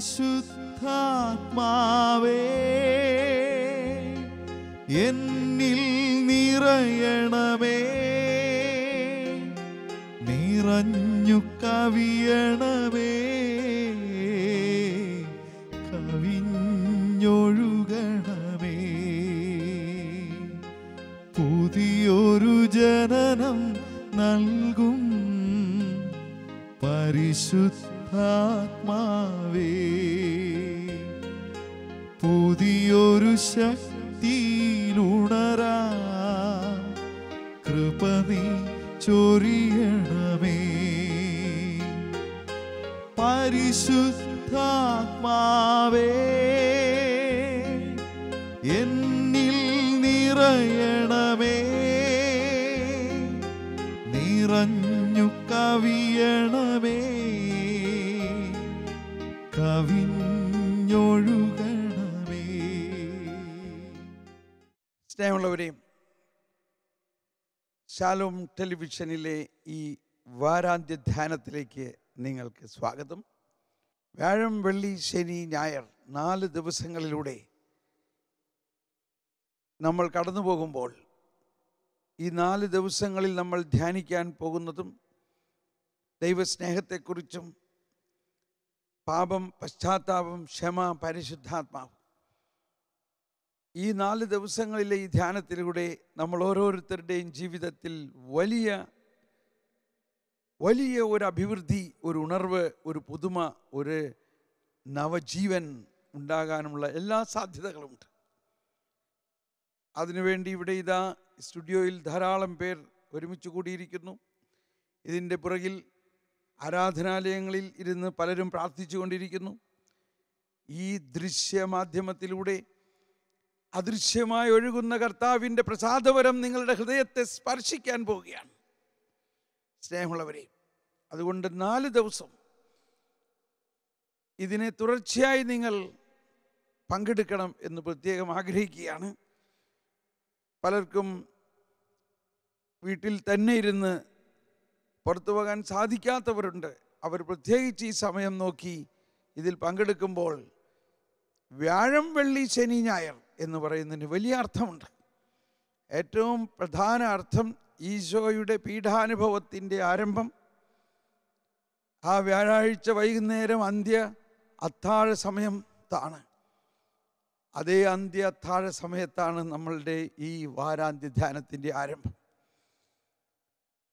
പരിശുദ്ധാത്മാവേ എന്നിൽ നിറയണമേ, നിറഞ്ഞു കവിയണമേ, കവിഞ്ഞൊഴുകണമേ. പുതിയൊരു ജനനം നൽകും പരിശുദ്ധാത്മാവേ, പുതിയൊരു ശക്തിയിലുണരാ കൃപ നീ ചൊരിയണമേ. പരിശുദ്ധാത്മാവേ എന്നിൽ നിറയണമേ, നിറഞ്ഞു കവിയണമേ, കവിഞ്ഞൊഴുകണമേ. സ്നേഹമുള്ളവരെയും, ശാലോം ടെലിവിഷനിലെ ഈ വാരാന്ത്യ ധ്യാനത്തിലേക്ക് നിങ്ങൾക്ക് സ്വാഗതം. വ്യാഴം, വെള്ളി, ശനി, ഞായർ 4 ദിവസങ്ങളിലൂടെ നമ്മൾ കടന്നു പോകുമ്പോൾ ഈ 4 ദിവസങ്ങളിൽ നമ്മൾ ധ്യാനിക്കാൻ പോകുന്നതും ദൈവസ്നേഹത്തെക്കുറിച്ചും പാപം, പശ്ചാത്താപം, ക്ഷമ, പരിശുദ്ധാത്മാവ്. ഈ 4 ദിവസങ്ങളിലെ ഈ ധ്യാനത്തിലൂടെ നമ്മൾ ഓരോരുത്തരുടെയും ജീവിതത്തിൽ വലിയ ഒരു അഭിവൃദ്ധി, ഒരു ഉണർവ്, ഒരു പുതുമ, ഒരു നവജീവൻ ഉണ്ടാകാനുള്ള എല്ലാ സാധ്യതകളുമുണ്ട്. അതിനുവേണ്ടി ഇവിടെ ഇതാ സ്റ്റുഡിയോയിൽ ധാരാളം പേർ ഒരുമിച്ച് കൂടിയിരിക്കുന്നു. ഇതിൻ്റെ പുറകിൽ ആരാധനാലയങ്ങളിൽ ഇരുന്ന് പലരും പ്രാർത്ഥിച്ചു കൊണ്ടിരിക്കുന്നു. ഈ ദൃശ്യമാധ്യമത്തിലൂടെ അദൃശ്യമായി ഒഴുകുന്ന കർത്താവിൻ്റെ പ്രസാദവരം നിങ്ങളുടെ ഹൃദയത്തെ സ്പർശിക്കാൻ പോവുകയാണ് സ്നേഹമുള്ളവരെ. അതുകൊണ്ട് 4 ദിവസം ഇതിനെ തുടർച്ചയായി നിങ്ങൾ പങ്കെടുക്കണം എന്ന് പ്രത്യേകം ആഗ്രഹിക്കുകയാണ്. പലർക്കും വീട്ടിൽ തന്നെ ഇരുന്ന് പുറത്തു പോകാൻ സാധിക്കാത്തവരുണ്ട്. അവർ പ്രത്യേകിച്ച് ഈ സമയം നോക്കി ഇതിൽ പങ്കെടുക്കുമ്പോൾ വ്യാഴം, വെള്ളി, ശനി, ഞായർ എന്ന് പറയുന്നതിന് വലിയ അർത്ഥമുണ്ട്. ഏറ്റവും പ്രധാന അർത്ഥം ഈശോയുടെ പീഠാനുഭവത്തിൻ്റെ ആരംഭം. ആ വ്യാഴാഴ്ച വൈകുന്നേരം അത്താഴ സമയത്താണ്. അതേ അത്താഴ സമയത്താണ് നമ്മളുടെ ഈ വാരാന്ത്യ ധ്യാനത്തിൻ്റെ ആരംഭം.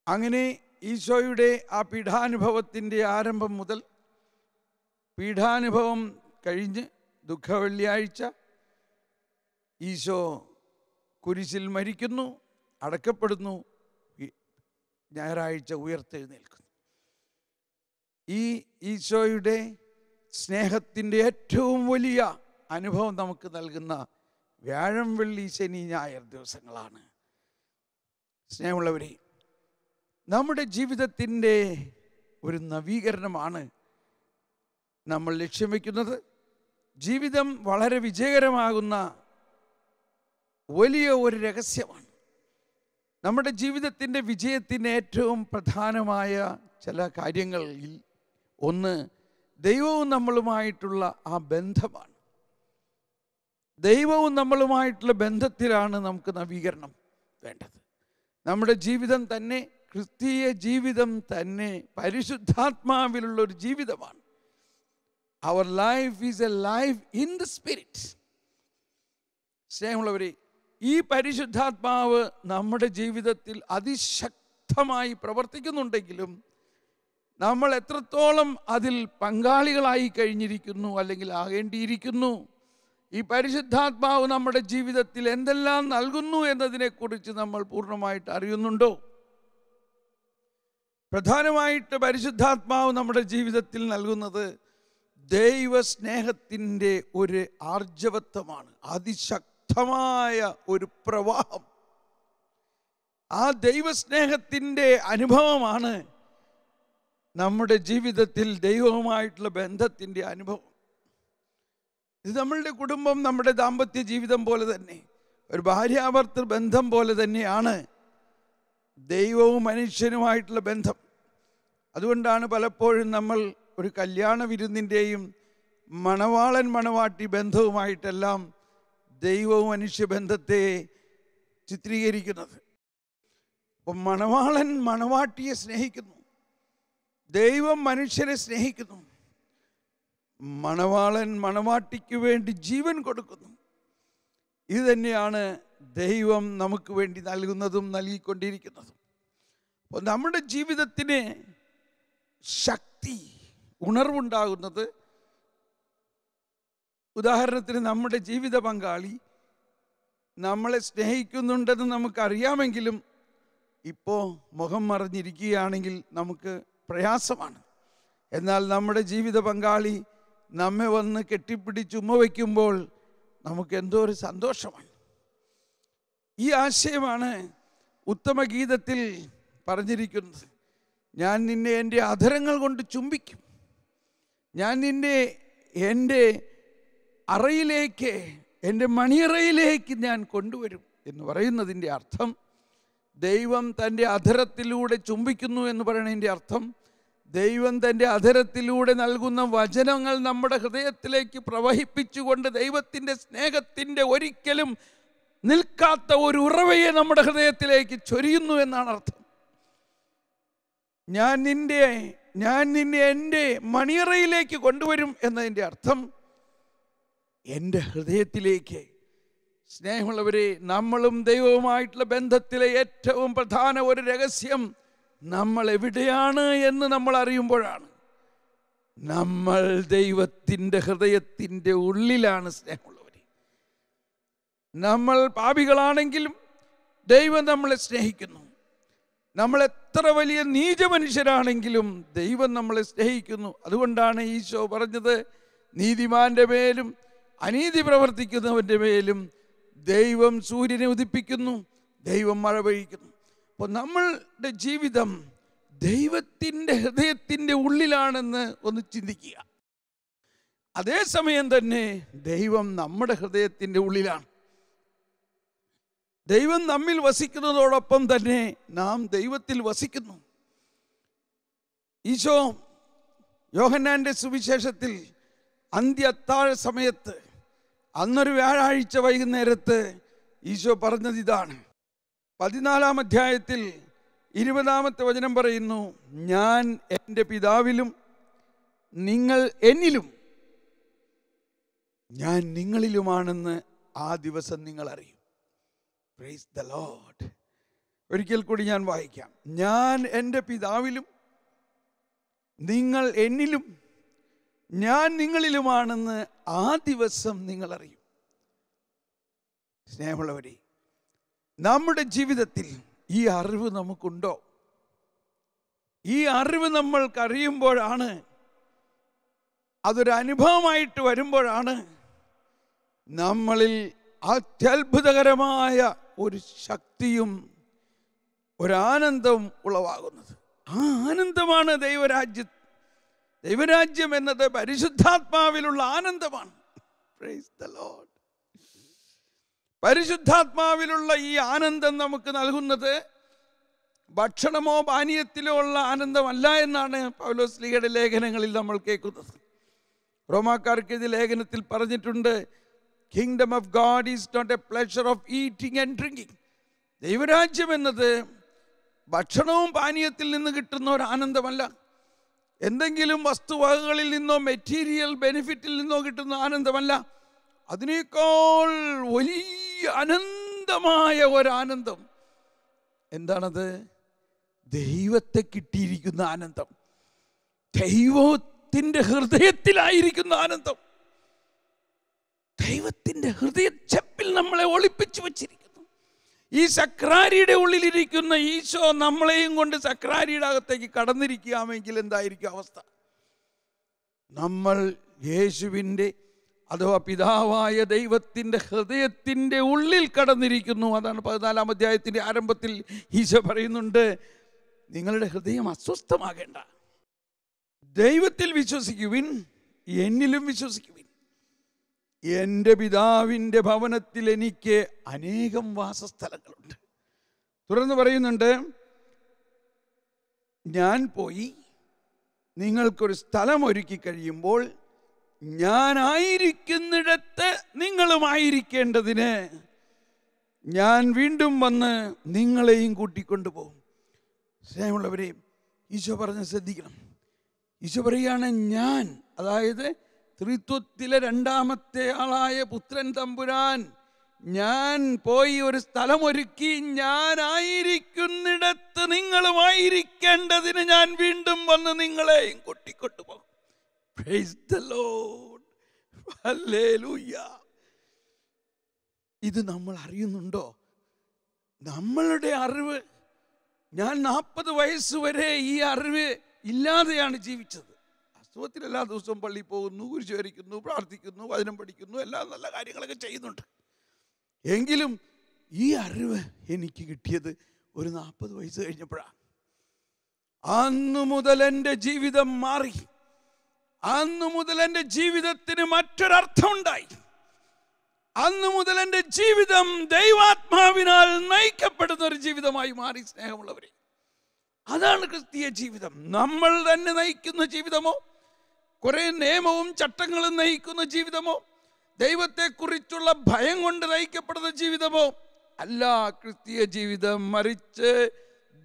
അങ്ങനെ ഈശോയുടെ ആ പീഠാനുഭവത്തിൻ്റെ ആരംഭം മുതൽ പീഠാനുഭവം കഴിഞ്ഞ് ദുഃഖവെള്ളിയാഴ്ച ഈശോ കുരിശിൽ മരിക്കുന്നു, അടക്കപ്പെടുന്നു, ഞായറാഴ്ച ഉയർത്തെഴുന്നേൽക്കുന്നു. ഈ ഈശോയുടെ സ്നേഹത്തിൻ്റെ ഏറ്റവും വലിയ അനുഭവം നമുക്ക് നൽകുന്ന വ്യാഴം, വെള്ളി, ശനി, ഞായർ ദിവസങ്ങളാണ്. സ്നേഹമുള്ളവരെ, നമ്മുടെ ജീവിതത്തിൻ്റെ ഒരു നവീകരണമാണ് നമ്മൾ ലക്ഷ്യം വയ്ക്കുന്നത്. ജീവിതം വളരെ വിജയകരമാകുന്ന വലിയ ഒരു രഹസ്യമാണ്. നമ്മുടെ ജീവിതത്തിൻ്റെ വിജയത്തിന് ഏറ്റവും പ്രധാനമായ ചില കാര്യങ്ങളിൽ ഒന്ന് ദൈവവും നമ്മളുമായിട്ടുള്ള ആ ബന്ധമാണ്. ദൈവവും നമ്മളുമായിട്ടുള്ള ബന്ധത്തിലാണ് നമുക്ക് നവീകരണം വേണ്ടത്. നമ്മുടെ ജീവിതം തന്നെ, ക്രിസ്തീയ ജീവിതം തന്നെ പരിശുദ്ധാത്മാവിലുള്ളൊരു ജീവിതമാണ്. Our life is a life in the Spirit. സ്നേഹമുള്ളവരെ, ഈ പരിശുദ്ധാത്മാവ് നമ്മുടെ ജീവിതത്തിൽ അതിശക്തമായി പ്രവർത്തിക്കുന്നുണ്ടെങ്കിലും നമ്മൾ എത്രത്തോളം അതിൽ പങ്കാളികളായി കഴിഞ്ഞിരിക്കുന്നു അല്ലെങ്കിൽ ആകേണ്ടിയിരിക്കുന്നു, ഈ പരിശുദ്ധാത്മാവ് നമ്മുടെ ജീവിതത്തിൽ എന്തെല്ലാം നൽകുന്നു എന്നതിനെക്കുറിച്ച് നമ്മൾ പൂർണ്ണമായിട്ട് അറിയുന്നുണ്ടോ? പ്രധാനമായിട്ട് പരിശുദ്ധാത്മാവ് നമ്മുടെ ജീവിതത്തിൽ നൽകുന്നത് ദൈവസ്നേഹത്തിൻ്റെ ഒരു ആർജവത്വമാണ്, അതിശക്തമായ ഒരു പ്രവാഹം. ആ ദൈവസ്നേഹത്തിൻ്റെ അനുഭവമാണ് നമ്മുടെ ജീവിതത്തിൽ ദൈവവുമായിട്ടുള്ള ബന്ധത്തിൻ്റെ അനുഭവം. ഇത് നമ്മളുടെ കുടുംബം, നമ്മുടെ ദാമ്പത്യ ജീവിതം പോലെ തന്നെ, ഒരു ഭാര്യാഭർത്തൃ ബന്ധം പോലെ തന്നെയാണ് ദൈവവും മനുഷ്യനുമായിട്ടുള്ള ബന്ധം. അതുകൊണ്ടാണ് പലപ്പോഴും നമ്മൾ ഒരു കല്യാണ വിരുന്നിൻ്റെയും മണവാളൻ മണവാട്ടി ബന്ധവുമായിട്ടെല്ലാം ദൈവവും മനുഷ്യബന്ധത്തെ ചിത്രീകരിക്കുന്നത്. അപ്പം മണവാളൻ മണവാട്ടിയെ സ്നേഹിക്കുന്നു, ദൈവം മനുഷ്യരെ സ്നേഹിക്കുന്നു. മണവാളൻ മണവാട്ടിക്ക് വേണ്ടി ജീവൻ കൊടുക്കുന്നു. ഇത് തന്നെയാണ് ദൈവം നമുക്ക് വേണ്ടി നൽകുന്നതും നൽകിക്കൊണ്ടിരിക്കുന്നതും. അപ്പോൾ നമ്മുടെ ജീവിതത്തിന് ശക്തി, ഉണർവുണ്ടാകുന്നത്, ഉദാഹരണത്തിന് നമ്മുടെ ജീവിത പങ്കാളി നമ്മളെ സ്നേഹിക്കുന്നുണ്ടെന്ന് നമുക്കറിയാമെങ്കിലും ഇപ്പോൾ മുഖം മറഞ്ഞിരിക്കുകയാണെങ്കിൽ നമുക്ക് പ്രയാസമാണ്. എന്നാൽ നമ്മുടെ ജീവിത പങ്കാളി നമ്മെ വന്ന് കെട്ടിപ്പിടിച്ച് ഉമ്മ വയ്ക്കുമ്പോൾ നമുക്ക് എന്തോ ഒരു സന്തോഷമാണ്. ഈ ആശയമാണ് ഉത്തമഗീതത്തിൽ പറഞ്ഞിരിക്കുന്നത്. ഞാൻ നിന്നെ എൻ്റെ അധരങ്ങൾ കൊണ്ട് ചുംബിക്കും, ഞാൻ നിന്നെ എൻ്റെ അറയിലേക്ക്, എൻ്റെ മണിയറയിലേക്ക് ഞാൻ കൊണ്ടുവരും എന്ന് പറയുന്നതിൻ്റെ അർത്ഥം, ദൈവം തൻ്റെ അധരത്തിലൂടെ ചുംബിക്കുന്നു എന്ന് പറയുന്നതിൻ്റെ അർത്ഥം, ദൈവം തൻ്റെ അധരത്തിലൂടെ നൽകുന്ന വചനങ്ങൾ നമ്മുടെ ഹൃദയത്തിലേക്ക് പ്രവഹിപ്പിച്ചുകൊണ്ട് ദൈവത്തിൻ്റെ സ്നേഹത്തിൻ്റെ ഒരിക്കലും നിൽക്കാത്ത ഒരു ഉറവയെ നമ്മുടെ ഹൃദയത്തിലേക്ക് ചൊരിയുന്നു എന്നാണ് അർത്ഥം. ഞാൻ നിന്നെ എൻ്റെ മണിയറയിലേക്ക് കൊണ്ടുവരും എന്നതിൻ്റെ അർത്ഥം, എൻ്റെ ഹൃദയത്തിലേക്ക്. സ്നേഹമുള്ളവരെ, നമ്മളും ദൈവവുമായിട്ടുള്ള ബന്ധത്തിലെ ഏറ്റവും പ്രധാന ഒരു രഹസ്യം നമ്മൾ എവിടെയാണ് എന്ന് നമ്മൾ അറിയുമ്പോഴാണ്. നമ്മൾ ദൈവത്തിൻ്റെ ഹൃദയത്തിൻ്റെ ഉള്ളിലാണ്. സ്നേഹമുള്ളവരെ, നമ്മൾ പാപികളാണെങ്കിലും ദൈവം നമ്മളെ സ്നേഹിക്കുന്നു. നമ്മൾ എത്ര വലിയ നീച മനുഷ്യരാണെങ്കിലും ദൈവം നമ്മളെ സ്നേഹിക്കുന്നു. അതുകൊണ്ടാണ് ഈശോ പറഞ്ഞത്, നീതിമാന്റെ മേലും അനീതി പ്രവർത്തിക്കുന്നവൻ്റെ മേലും ദൈവം സൂര്യനെ ഉദിപ്പിക്കുന്നു, ദൈവം മഴ പെയ്യിക്കുന്നു. അപ്പോൾ നമ്മളുടെ ജീവിതം ദൈവത്തിൻ്റെ ഹൃദയത്തിൻ്റെ ഉള്ളിലാണെന്ന് ഒന്ന് ചിന്തിക്കുക. അതേസമയം തന്നെ ദൈവം നമ്മുടെ ഹൃദയത്തിൻ്റെ ഉള്ളിലാണ്. ദൈവം നമ്മിൽ വസിക്കുന്നതോടൊപ്പം തന്നെ നാം ദൈവത്തിൽ വസിക്കുന്നു. ഈശോ യോഹന്നാന്റെ സുവിശേഷത്തിൽ അന്ത്യത്താഴ സമയത്ത്, അന്നൊരു വ്യാഴാഴ്ച വൈകുന്നേരത്ത് ഈശോ പറഞ്ഞത് ഇതാണ്. 14-ാം അധ്യായത്തിൽ 20-ാമത്തെ വചനം പറയുന്നു, ഞാൻ എൻ്റെ പിതാവിലും നിങ്ങൾ എന്നിലും ഞാൻ നിങ്ങളിലുമാണെന്ന് ആ ദിവസം നിങ്ങൾ അറിയും. Praise the Lord. ഒരിക്കൽ കൂടി ഞാൻ വായിക്കാം. ഞാൻ എൻ്റെ പിതാവിലും നിങ്ങൾ എന്നിലും ഞാൻ നിങ്ങളിലുമാണെന്ന് ആ ദിവസം നിങ്ങൾ അറിയും. സ്നേഹമുള്ളവരെ, നമ്മുടെ ജീവിതത്തിൽ ഈ അറിവ് നമുക്കുണ്ടോ? ഈ അറിവ് നമ്മൾക്കറിയുമ്പോഴാണ്, അതൊരു അനുഭവമായിട്ട് വരുമ്പോഴാണ് നമ്മളിൽ അത്യത്ഭുതകരമായ ഒരു ശക്തിയും ഒരാനന്ദവും ഉളവാകുന്നത്. ആ ആനന്ദമാണ് ദൈവരാജ്യം എന്നത് പരിശുദ്ധാത്മാവിലുള്ള ആനന്ദമാണ്. Praise the Lord. പരിശുദ്ധാത്മാവിലുള്ള ഈ ആനന്ദം നമുക്ക് നൽകുന്നത് ഭക്ഷണമോ പാനീയത്തിലോ ഉള്ള ആനന്ദമല്ല എന്നാണ് പൗലോസ്ലീഹയുടെ ലേഖനങ്ങളിൽ നമ്മൾ കേൾക്കുന്നത്. റോമാക്കാർക്ക് ഇത് ലേഖനത്തിൽ പറഞ്ഞിട്ടുണ്ട്, kingdom of God is not a pleasure of eating and drinking. ദൈവരാജ്യം എന്നത് ഭക്ഷണവും പാനീയത്തിൽ നിന്ന് കിട്ടുന്ന ഒരു ആനന്ദമല്ല, എന്തെങ്കിലും വസ്തുവകകളിൽ നിന്നോ മെറ്റീരിയൽ ബെനിഫിറ്റിൽ നിന്നോ കിട്ടുന്ന ആനന്ദമല്ല. അതിനേക്കാൾ വലിയ അനന്തമായ ഒരാനന്ദം. എന്താണത്? ദൈവത്തെ കിട്ടിയിരിക്കുന്ന ആനന്ദം, ദൈവത്തിൻ്റെ ഹൃദയത്തിലായിരിക്കുന്ന ആനന്ദം. ദൈവത്തിൻ്റെ ഹൃദയച്ചപ്പിൽ നമ്മളെ ഒളിപ്പിച്ചു വച്ചിരിക്കുന്നു. ഈ സക്രാരിയുടെ ഉള്ളിലിരിക്കുന്ന ഈശോ നമ്മളെയും കൊണ്ട് സക്രാരിയുടെ അകത്തേക്ക് കടന്നിരിക്കാമെങ്കിൽ എന്തായിരിക്കും അവസ്ഥ? നമ്മൾ യേശുവിൻ്റെ അഥവാ പിതാവായ ദൈവത്തിൻ്റെ ഹൃദയത്തിൻ്റെ ഉള്ളിൽ കടന്നിരിക്കുന്നു. അതാണ് 14-ാം അധ്യായത്തിൻ്റെ ആരംഭത്തിൽ ഈശോ പറയുന്നുണ്ട്, നിങ്ങളുടെ ഹൃദയം അസ്വസ്ഥമാകേണ്ട, ദൈവത്തിൽ വിശ്വസിക്കുവിൻ, എന്നിലും വിശ്വസിക്കുവിൻ. എൻ്റെ പിതാവിൻ്റെ ഭവനത്തിൽ എനിക്ക് അനേകം വാസസ്ഥലങ്ങളുണ്ട്. തുടർന്ന് പറയുന്നുണ്ട്, ഞാൻ പോയി നിങ്ങൾക്കൊരു സ്ഥലം ഒരുക്കി കഴിയുമ്പോൾ ഞാനായിരിക്കുന്നിടത്ത് നിങ്ങളുമായിരിക്കേണ്ടതിന് ഞാൻ വീണ്ടും വന്ന് നിങ്ങളെയും കൂട്ടിക്കൊണ്ടു പോകും. സ്നേഹമുള്ളവരെ, ഈശോ പറഞ്ഞ് ശ്രദ്ധിക്കണം. ഈശോ പറയുകയാണ്, ഞാൻ, അതായത് ത്രിത്വത്തിലെ രണ്ടാമത്തെ ആളായ പുത്രൻ തമ്പുരാൻ, ഞാൻ പോയി ഒരു സ്ഥലമൊരുക്കി ഞാനായിരിക്കുന്നിടത്ത് നിങ്ങളുമായിരിക്കേണ്ടതിന് ഞാൻ വീണ്ടും വന്ന് നിങ്ങളെയും കൂട്ടിക്കൊണ്ടുപോകും. Praise the Lord, hallelujah. ഇത് നമ്മൾ അറിയുന്നുണ്ടോ? നമ്മളുടെ അറിവ്, ഞാൻ 40 വയസ്സ് വരെ ഈ അറിവ് ഇല്ലാതെയാണ് ജീവിച്ചത്. വാസ്തവത്തിൽ എല്ലാ ദിവസവും പള്ളിയിൽ പോകുന്നു, കുരിശ് വരയ്ക്കുന്നു, പ്രാർത്ഥിക്കുന്നു, വചനം പഠിക്കുന്നു, എല്ലാ നല്ല കാര്യങ്ങളൊക്കെ ചെയ്യുന്നുണ്ട്. എങ്കിലും ഈ അറിവ് എനിക്ക് കിട്ടിയത് ഒരു 40 വയസ്സ് കഴിഞ്ഞപ്പോഴാണ്. അന്നു മുതൽ എൻ്റെ ജീവിതം മാറി. അന്നു മുതൽ എൻ്റെ ജീവിതത്തിന് മറ്റൊരർത്ഥം ഉണ്ടായി. അന്നു മുതൽ എൻ്റെ ജീവിതം ദൈവാത്മാവിനാൽ നയിക്കപ്പെടുന്ന ഒരു ജീവിതമായി മാറി. സ്നേഹമുള്ളവരെ, അതാണ് ക്രിസ്തീയ ജീവിതം. നമ്മൾ തന്നെ നയിക്കുന്ന ജീവിതമോ, കുറെ നിയമവും ചട്ടങ്ങളും നയിക്കുന്ന ജീവിതമോ, ദൈവത്തെക്കുറിച്ചുള്ള ഭയം കൊണ്ട് നയിക്കപ്പെടുന്ന ജീവിതമോ അല്ല ക്രിസ്തീയ ജീവിതം. മറിച്ച്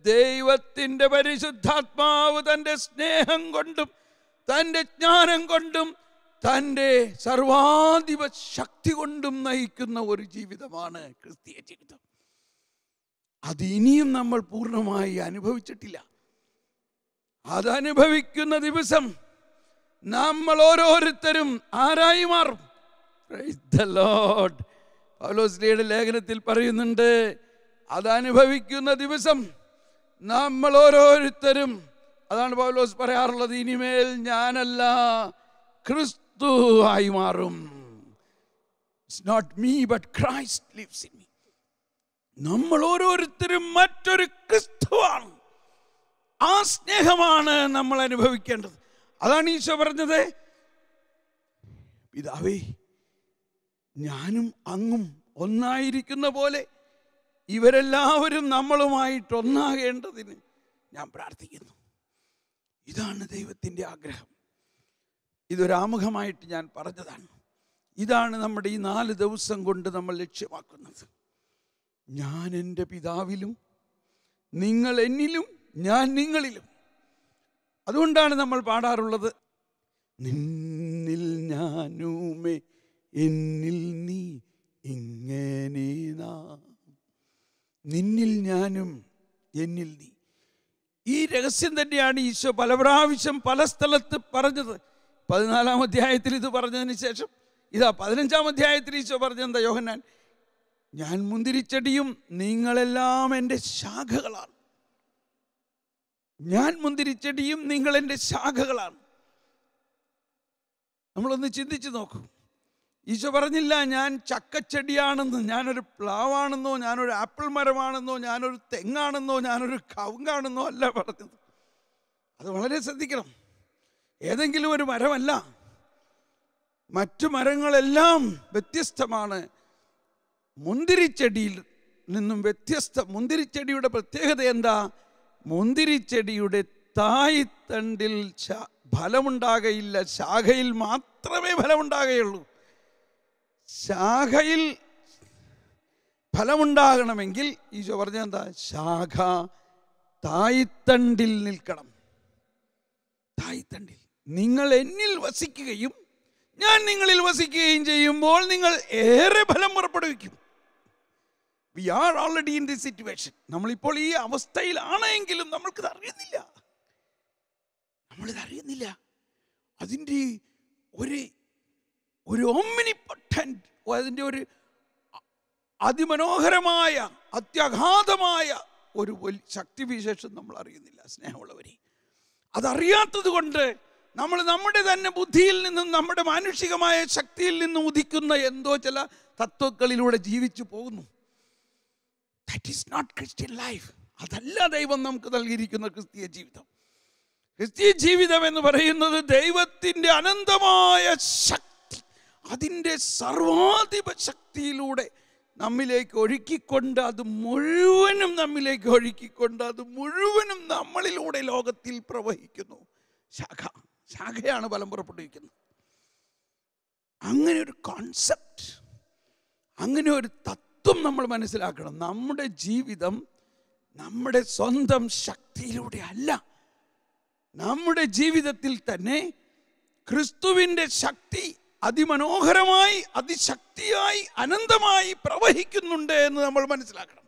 ദൈവത്തിൻ്റെ പരിശുദ്ധാത്മാവ് തൻ്റെ സ്നേഹം കൊണ്ടും തൻ്റെ ജ്ഞാനം കൊണ്ടും തൻ്റെ സർവാധിപ ശക്തി കൊണ്ടും നയിക്കുന്ന ഒരു ജീവിതമാണ് ക്രിസ്തീയ ജീവിതം. അത് ഇനിയും നമ്മൾ പൂർണ്ണമായി അനുഭവിച്ചിട്ടില്ല. അതനുഭവിക്കുന്ന ദിവസം നമ്മൾ ഓരോരുത്തരും ആരായി മാറും? Price the Lord. പൗലോസ്ലീഹയുടെ ലേഖനത്തിൽ പറയുന്നുണ്ട്, അതനുഭവിക്കുന്ന ദിവസം നമ്മൾ ഓരോരുത്തരും, അതാണ് പൗലോസ് പറയാറുള്ളത്, ഇനിമേൽ ഞാനല്ല ക്രിസ്തു ആയി മാറും. It's not me but Christ lives in me. നമ്മൾ ഓരോരുത്തരും മറ്റൊരു ക്രിസ്തുവാണ്. ആ സ്നേഹമാണ് നമ്മൾ അനുഭവിക്കേണ്ടത്. അതാണ് ഈശോ പറഞ്ഞത്, പിതാവേ, ഞാനും അങ്ങും ഒന്നായിരിക്കുന്ന പോലെ ഇവരെല്ലാവരും നമ്മളുമായിട്ട് ഒന്നാകേണ്ടതിന് ഞാൻ പ്രാർത്ഥിക്കുന്നു. ഇതാണ് ദൈവത്തിൻ്റെ ആഗ്രഹം. ഇതൊരാമുഖമായിട്ട് ഞാൻ പറഞ്ഞതാണ്. ഇതാണ് നമ്മുടെ ഈ 4 ദിവസം കൊണ്ട് നമ്മൾ ലക്ഷ്യമാക്കുന്നത്. ഞാൻ എൻ്റെ പിതാവിലും നിങ്ങൾ എന്നിലും ഞാൻ നിങ്ങളിലും. അതുകൊണ്ടാണ് നമ്മൾ പാടാറുള്ളത്, നിന്നിൽ ഞാനുമേ എന്നിൽ നീ ഇങ്ങനെ നാം. നിന്നിൽ ഞാനും എന്നിൽ നീ. ഈ രഹസ്യം തന്നെയാണ് ഈശോ പല പ്രാവശ്യം പല സ്ഥലത്ത് പറഞ്ഞത്. 14-ാം അധ്യായത്തിൽ ഇത് പറഞ്ഞതിന് ശേഷം ഇതാ 15-ാം അധ്യായത്തിൽ ഈശോ പറഞ്ഞെന്താ? യോഹന്നാൻ, ഞാൻ മുന്തിരിച്ചെടിയും നിങ്ങളെല്ലാം എൻ്റെ ശാഖകളാണ്. ഞാൻ മുന്തിരിച്ചെടിയും നിങ്ങൾ എൻ്റെ ശാഖകളാണ്. നമ്മളൊന്ന് ചിന്തിച്ച് നോക്കൂ. ഈശോ പറഞ്ഞില്ല ഞാൻ ചക്കച്ചെടിയാണെന്ന്, ഞാനൊരു പ്ലാവാണെന്നോ, ഞാനൊരു ആപ്പിൾ മരമാണെന്നോ, ഞാനൊരു തെങ്ങാണെന്നോ, ഞാനൊരു കവുങ്ങാണെന്നോ അല്ല പറഞ്ഞത്. അത് വളരെ ശ്രദ്ധിക്കണം. ഏതെങ്കിലും ഒരു മരമല്ല. മറ്റു മരങ്ങളെല്ലാം വ്യത്യസ്തമാണ്. മുന്തിരിച്ചെടിയിൽ നിന്നും വ്യത്യസ്ത. മുന്തിരിച്ചെടിയുടെ പ്രത്യേകത എന്താ? മുന്തിരിച്ചെടിയുടെ തായ്തണ്ടിൽ ഫലമുണ്ടാകയില്ല, ശാഖയിൽ മാത്രമേ ഫലമുണ്ടാകുകയുള്ളൂ. ശാഖയിൽ ഫലമുണ്ടാകണമെങ്കിൽ ഈശോ പറഞ്ഞെന്താ? ശാഖ തായ്തണ്ടിൽ നിൽക്കണം. തായ്തണ്ടിൽ. നിങ്ങൾ എന്നിൽ വസിക്കുകയും ഞാൻ നിങ്ങളിൽ വസിക്കുകയും ചെയ്യുമ്പോൾ നിങ്ങൾ ഏറെ ഫലം പുറപ്പെടുവിക്കും. We are already in this situation. നമ്മളിപ്പോൾ ഈ അവസ്ഥയിലാണെങ്കിലും നമ്മൾക്കിത് അറിയുന്നില്ല. നമ്മളിത് അറിയുന്നില്ല. അതിൻ്റെ ഒരു ഒമ്നിപൊട്ടന്റ്, അതിൻ്റെ ഒരു അതിമനോഹരമായ അത്യഗാധമായ ഒരു ശക്തിവിശേഷം നമ്മൾ അറിയുന്നില്ല. സ്നേഹമുള്ളവരെ, അതറിയാത്തത് കൊണ്ട് നമ്മൾ നമ്മുടെ തന്നെ ബുദ്ധിയിൽ നിന്നും നമ്മുടെ മാനുഷികമായ ശക്തിയിൽ നിന്നും ഉദിക്കുന്ന എന്തോ ചില തത്വങ്ങളിലൂടെ ജീവിച്ചു പോകുന്നു. That is not Christian life. അതല്ല ദൈവം നമുക്ക് നൽകിയിരിക്കുന്ന ക്രിസ്തീയ ജീവിതം. ക്രിസ്തീയ ജീവിതം എന്ന് പറയുന്നത് ദൈവത്തിൻ്റെ അനന്തമായ ശക്തി, അതിൻ്റെ സർവാധിപ ശക്തിയിലൂടെ നമ്മിലേക്ക് ഒഴുക്കിക്കൊണ്ട്, അത് മുഴുവനും നമ്മിലേക്ക് ഒഴുക്കിക്കൊണ്ട്, അത് മുഴുവനും നമ്മളിലൂടെ ലോകത്തിൽ പ്രവഹിക്കുന്നു. ശാഖയാണ് ഫലം പുറപ്പെടുവിക്കുന്നത്. അങ്ങനെ ഒരു കോൺസെപ്റ്റ്, അങ്ങനെ ഒരു തത്വം നമ്മൾ മനസ്സിലാക്കണം. നമ്മുടെ ജീവിതം നമ്മുടെ സ്വന്തം ശക്തിയിലൂടെ അല്ല. നമ്മുടെ ജീവിതത്തിൽ തന്നെ ക്രിസ്തുവിൻ്റെ ശക്തി അതിമനോഹരമായി, അതിശക്തിയായി, അനന്തമായി പ്രവഹിക്കുന്നുണ്ട് എന്ന് നമ്മൾ മനസ്സിലാക്കണം.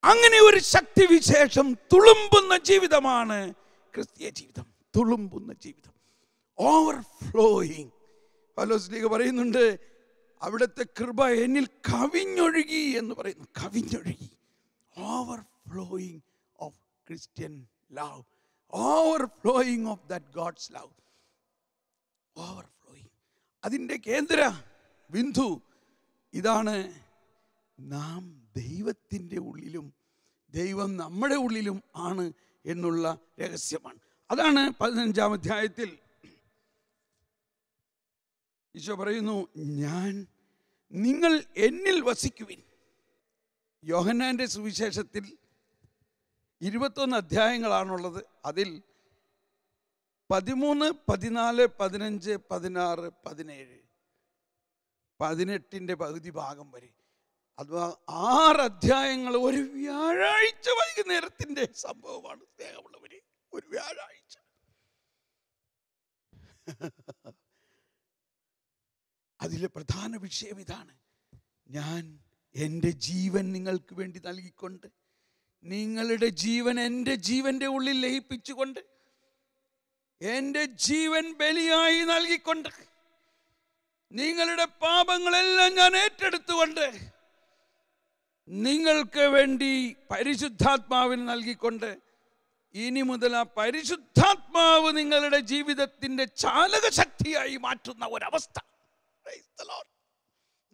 അങ്ങനെ ഒരു ശക്തി വിശേഷം തുളുമ്പുന്ന ജീവിതമാണ് ക്രിസ്തീയ ജീവിതം. തുളുമ്പുന്ന ജീവിതം, ഓവർഫ്ലോയിങ്. പൗലോസ് പറയുന്നുണ്ട്, അവിടുത്തെ കൃപ എന്നിൽ കവിഞ്ഞൊഴുകി എന്ന് പറയുന്നു. കവിഞ്ഞൊഴുകി, overflowing of Christian love, overflowing of that God's love. Overflowing, അതിൻ്റെ കേന്ദ്ര ബിന്ദു ഇതാണ്. നാം ദൈവത്തിൻ്റെ ഉള്ളിലും ദൈവം നമ്മുടെ ഉള്ളിലും ആണ് എന്നുള്ള രഹസ്യമാണ്. അതാണ് 15-ാം അധ്യായത്തിൽ ഈശോ പറയുന്നു, നിങ്ങൾ എന്നിൽ വസിക്കുവിൻ. യോഹന്നാൻ്റെ സുവിശേഷത്തിൽ 21 അധ്യായങ്ങളാണുള്ളത്. അതിൽ 13, 14, 15, 16, 17, 18 പകുതി ഭാഗം വരെ, അഥവാ 6 അധ്യായങ്ങൾ ഒരു വ്യാഴാഴ്ച വൈകുന്നേരത്തിൻ്റെ സംഭവമാണ്. സ്നേഹമുള്ളവരെ, ഒരു വ്യാഴാഴ്ച. അതിലെ പ്രധാന വിഷയം ഇതാണ്: ഞാൻ എൻ്റെ ജീവൻ നിങ്ങൾക്ക് വേണ്ടി നൽകിക്കൊണ്ട്, നിങ്ങളുടെ ജീവൻ എൻ്റെ ജീവൻ്റെ ഉള്ളിൽ ലയിപ്പിച്ചുകൊണ്ട്, എൻ്റെ ജീവൻ ബലിയായി നൽകിക്കൊണ്ട്, നിങ്ങളുടെ പാപങ്ങളെല്ലാം ഞാൻ ഏറ്റെടുത്തുകൊണ്ട്, നിങ്ങൾക്ക് വേണ്ടി പരിശുദ്ധാത്മാവിന് നൽകിക്കൊണ്ട്, ഇനി മുതൽ ആ പരിശുദ്ധാത്മാവ് നിങ്ങളുടെ ജീവിതത്തിൻ്റെ ചാലകശക്തിയായി മാറ്റുന്ന ഒരവസ്ഥ.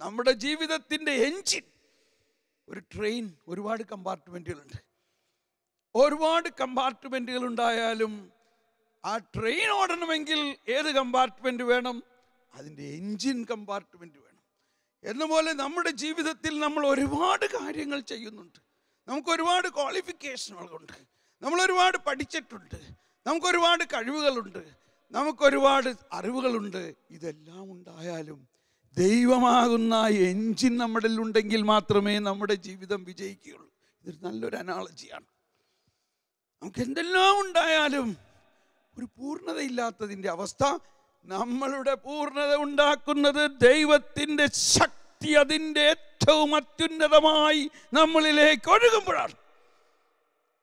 നമ്മുടെ ജീവിതത്തിൻ്റെ എൻജിൻ. ഒരു ട്രെയിൻ ഒരുപാട് കമ്പാർട്ട്മെൻറ്റുകളുണ്ട്. ഒരുപാട് കമ്പാർട്ട്മെൻറ്റുകൾ ഉണ്ടായാലും ആ ട്രെയിൻ ഓടണമെങ്കിൽ ഏത് കമ്പാർട്ട്മെൻറ്റ് വേണം? അതിൻ്റെ എൻജിൻ കമ്പാർട്ട്മെൻറ്റ് വേണം. എന്നപോലെ നമ്മുടെ ജീവിതത്തിൽ നമ്മൾ ഒരുപാട് കാര്യങ്ങൾ ചെയ്യുന്നുണ്ട്. നമുക്കൊരുപാട് ക്വാളിഫിക്കേഷനുകളുണ്ട്, നമ്മളൊരുപാട് പഠിച്ചിട്ടുണ്ട്, നമുക്കൊരുപാട് കഴിവുകളുണ്ട്, നമുക്കൊരുപാട് അറിവുകളുണ്ട്. ഇതെല്ലാം ഉണ്ടായാലും ദൈവമാകുന്ന എൻജിൻ നമ്മുടെ ഉണ്ടെങ്കിൽ മാത്രമേ നമ്മുടെ ജീവിതം വിജയിക്കുകയുള്ളൂ. ഇതൊരു നല്ലൊരു അനാളജിയാണ്. നമുക്ക് എന്തെല്ലാം ഉണ്ടായാലും ഒരു പൂർണ്ണതയില്ലാത്തതിൻ്റെ അവസ്ഥ, നമ്മളുടെ പൂർണ്ണത ഉണ്ടാക്കുന്നത് ദൈവത്തിൻ്റെ ശക്തി അതിൻ്റെ ഏറ്റവും അത്യുന്നതമായി നമ്മളിലേക്ക് ഒഴുകുമ്പോഴാണ്.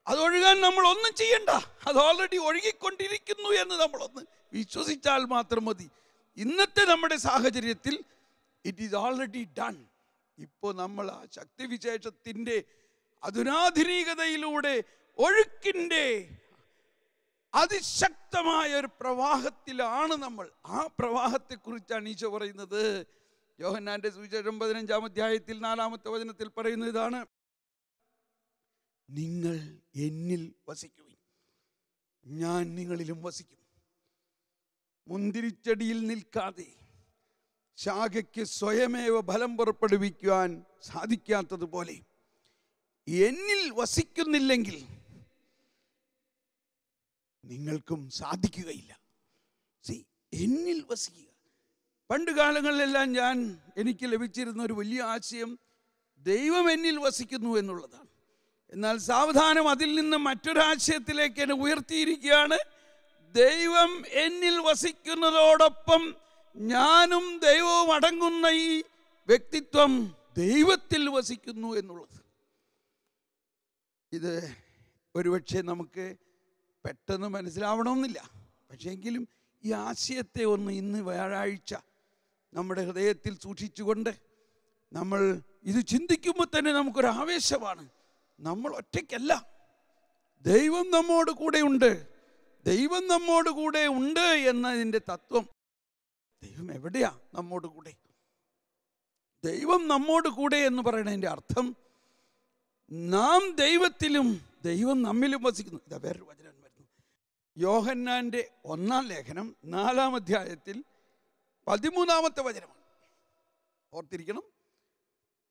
അതൊഴുകാൻ നമ്മൾ ഒന്നും ചെയ്യണ്ട, അത് ഓൾറെഡി ഒഴുകിക്കൊണ്ടിരിക്കുന്നു എന്ന് നമ്മളൊന്ന് വിശ്വസിച്ചാൽ മാത്രം മതി. ഇന്നത്തെ നമ്മുടെ സാഹചര്യത്തിൽ ഇറ്റ് ഈസ് ഓൾറെഡി ഡൺ. ഇപ്പോൾ നമ്മൾ ആ ശക്തിവിശേഷത്തിൻ്റെ അധുനാധുനികതയിലൂടെ ഒഴുക്കിൻ്റെ അതിശക്തമായ ഒരു പ്രവാഹത്തിലാണ് നമ്മൾ. ആ പ്രവാഹത്തെക്കുറിച്ചാണ് ഈശോ പറയുന്നത്. യോഹന്നാന്റെ സുവിശേഷം 15-ാം അധ്യായത്തിൽ 4-ാമത്തെ വചനത്തിൽ പറയുന്നത് ഇതാണ്: നിങ്ങൾ എന്നിൽ വസിക്കുവിൻ, ഞാൻ നിങ്ങളിലും വസിക്കും. മുന്തിരിച്ചെടിയിൽ നിൽക്കാതെ ശാഖയ്ക്ക് സ്വയമേവ ഫലം പുറപ്പെടുവിക്കുവാൻ സാധിക്കാത്തതുപോലെ എന്നിൽ വസിക്കുന്നില്ലെങ്കിൽ നിങ്ങൾക്കും സാധിക്കുകയില്ല. എന്നിൽ വസിക്കുക. പണ്ട് കാലങ്ങളിലെല്ലാം എനിക്ക് ലഭിച്ചിരുന്ന ഒരു വലിയ ആശയം ദൈവം എന്നിൽ വസിക്കുന്നു എന്നുള്ളതാണ്. എന്നാൽ സാവധാനം അതിൽ നിന്ന് മറ്റൊരാശയത്തിലേക്ക് എന്നെ ഉയർത്തിയിരിക്കുകയാണ്. ദൈവം എന്നിൽ വസിക്കുന്നതോടൊപ്പം ഞാനും ദൈവവും അടങ്ങുന്ന ഈ വ്യക്തിത്വം ദൈവത്തിൽ വസിക്കുന്നു എന്നുള്ളത്. ഇത് ഒരുപക്ഷെ നമുക്ക് പെട്ടെന്ന് മനസ്സിലാവണമെന്നില്ല. പക്ഷേ എങ്കിലും ഈ ആശയത്തെ ഒന്ന് ഇന്ന് വ്യാഴാഴ്ച നമ്മുടെ ഹൃദയത്തിൽ സൂക്ഷിച്ചുകൊണ്ട് നമ്മൾ ഇത് ചിന്തിക്കുമ്പോൾ തന്നെ നമുക്കൊരു ആവേശമാണ്. നമ്മൾ ഒറ്റയ്ക്കല്ല, ദൈവം നമ്മോട് കൂടെ ഉണ്ട്. ദൈവം നമ്മോട് കൂടെ ഉണ്ട് എന്നതിൻ്റെ തത്വം. ദൈവം എവിടെയാ നമ്മോട് കൂടെ? ദൈവം നമ്മോട് കൂടെ എന്ന് പറയുന്നതിൻ്റെ അർത്ഥം നാം ദൈവത്തിലും ദൈവം നമ്മിലും വസിക്കുന്നു. ഇതാ വേറൊരു വചനം വരുന്നു. യോഹന്നാന്റെ 1-ാം ലേഖനം 4-ാം അധ്യായത്തിൽ 13-ാമത്തെ വചനമാണ്. ഓർത്തിരിക്കണം.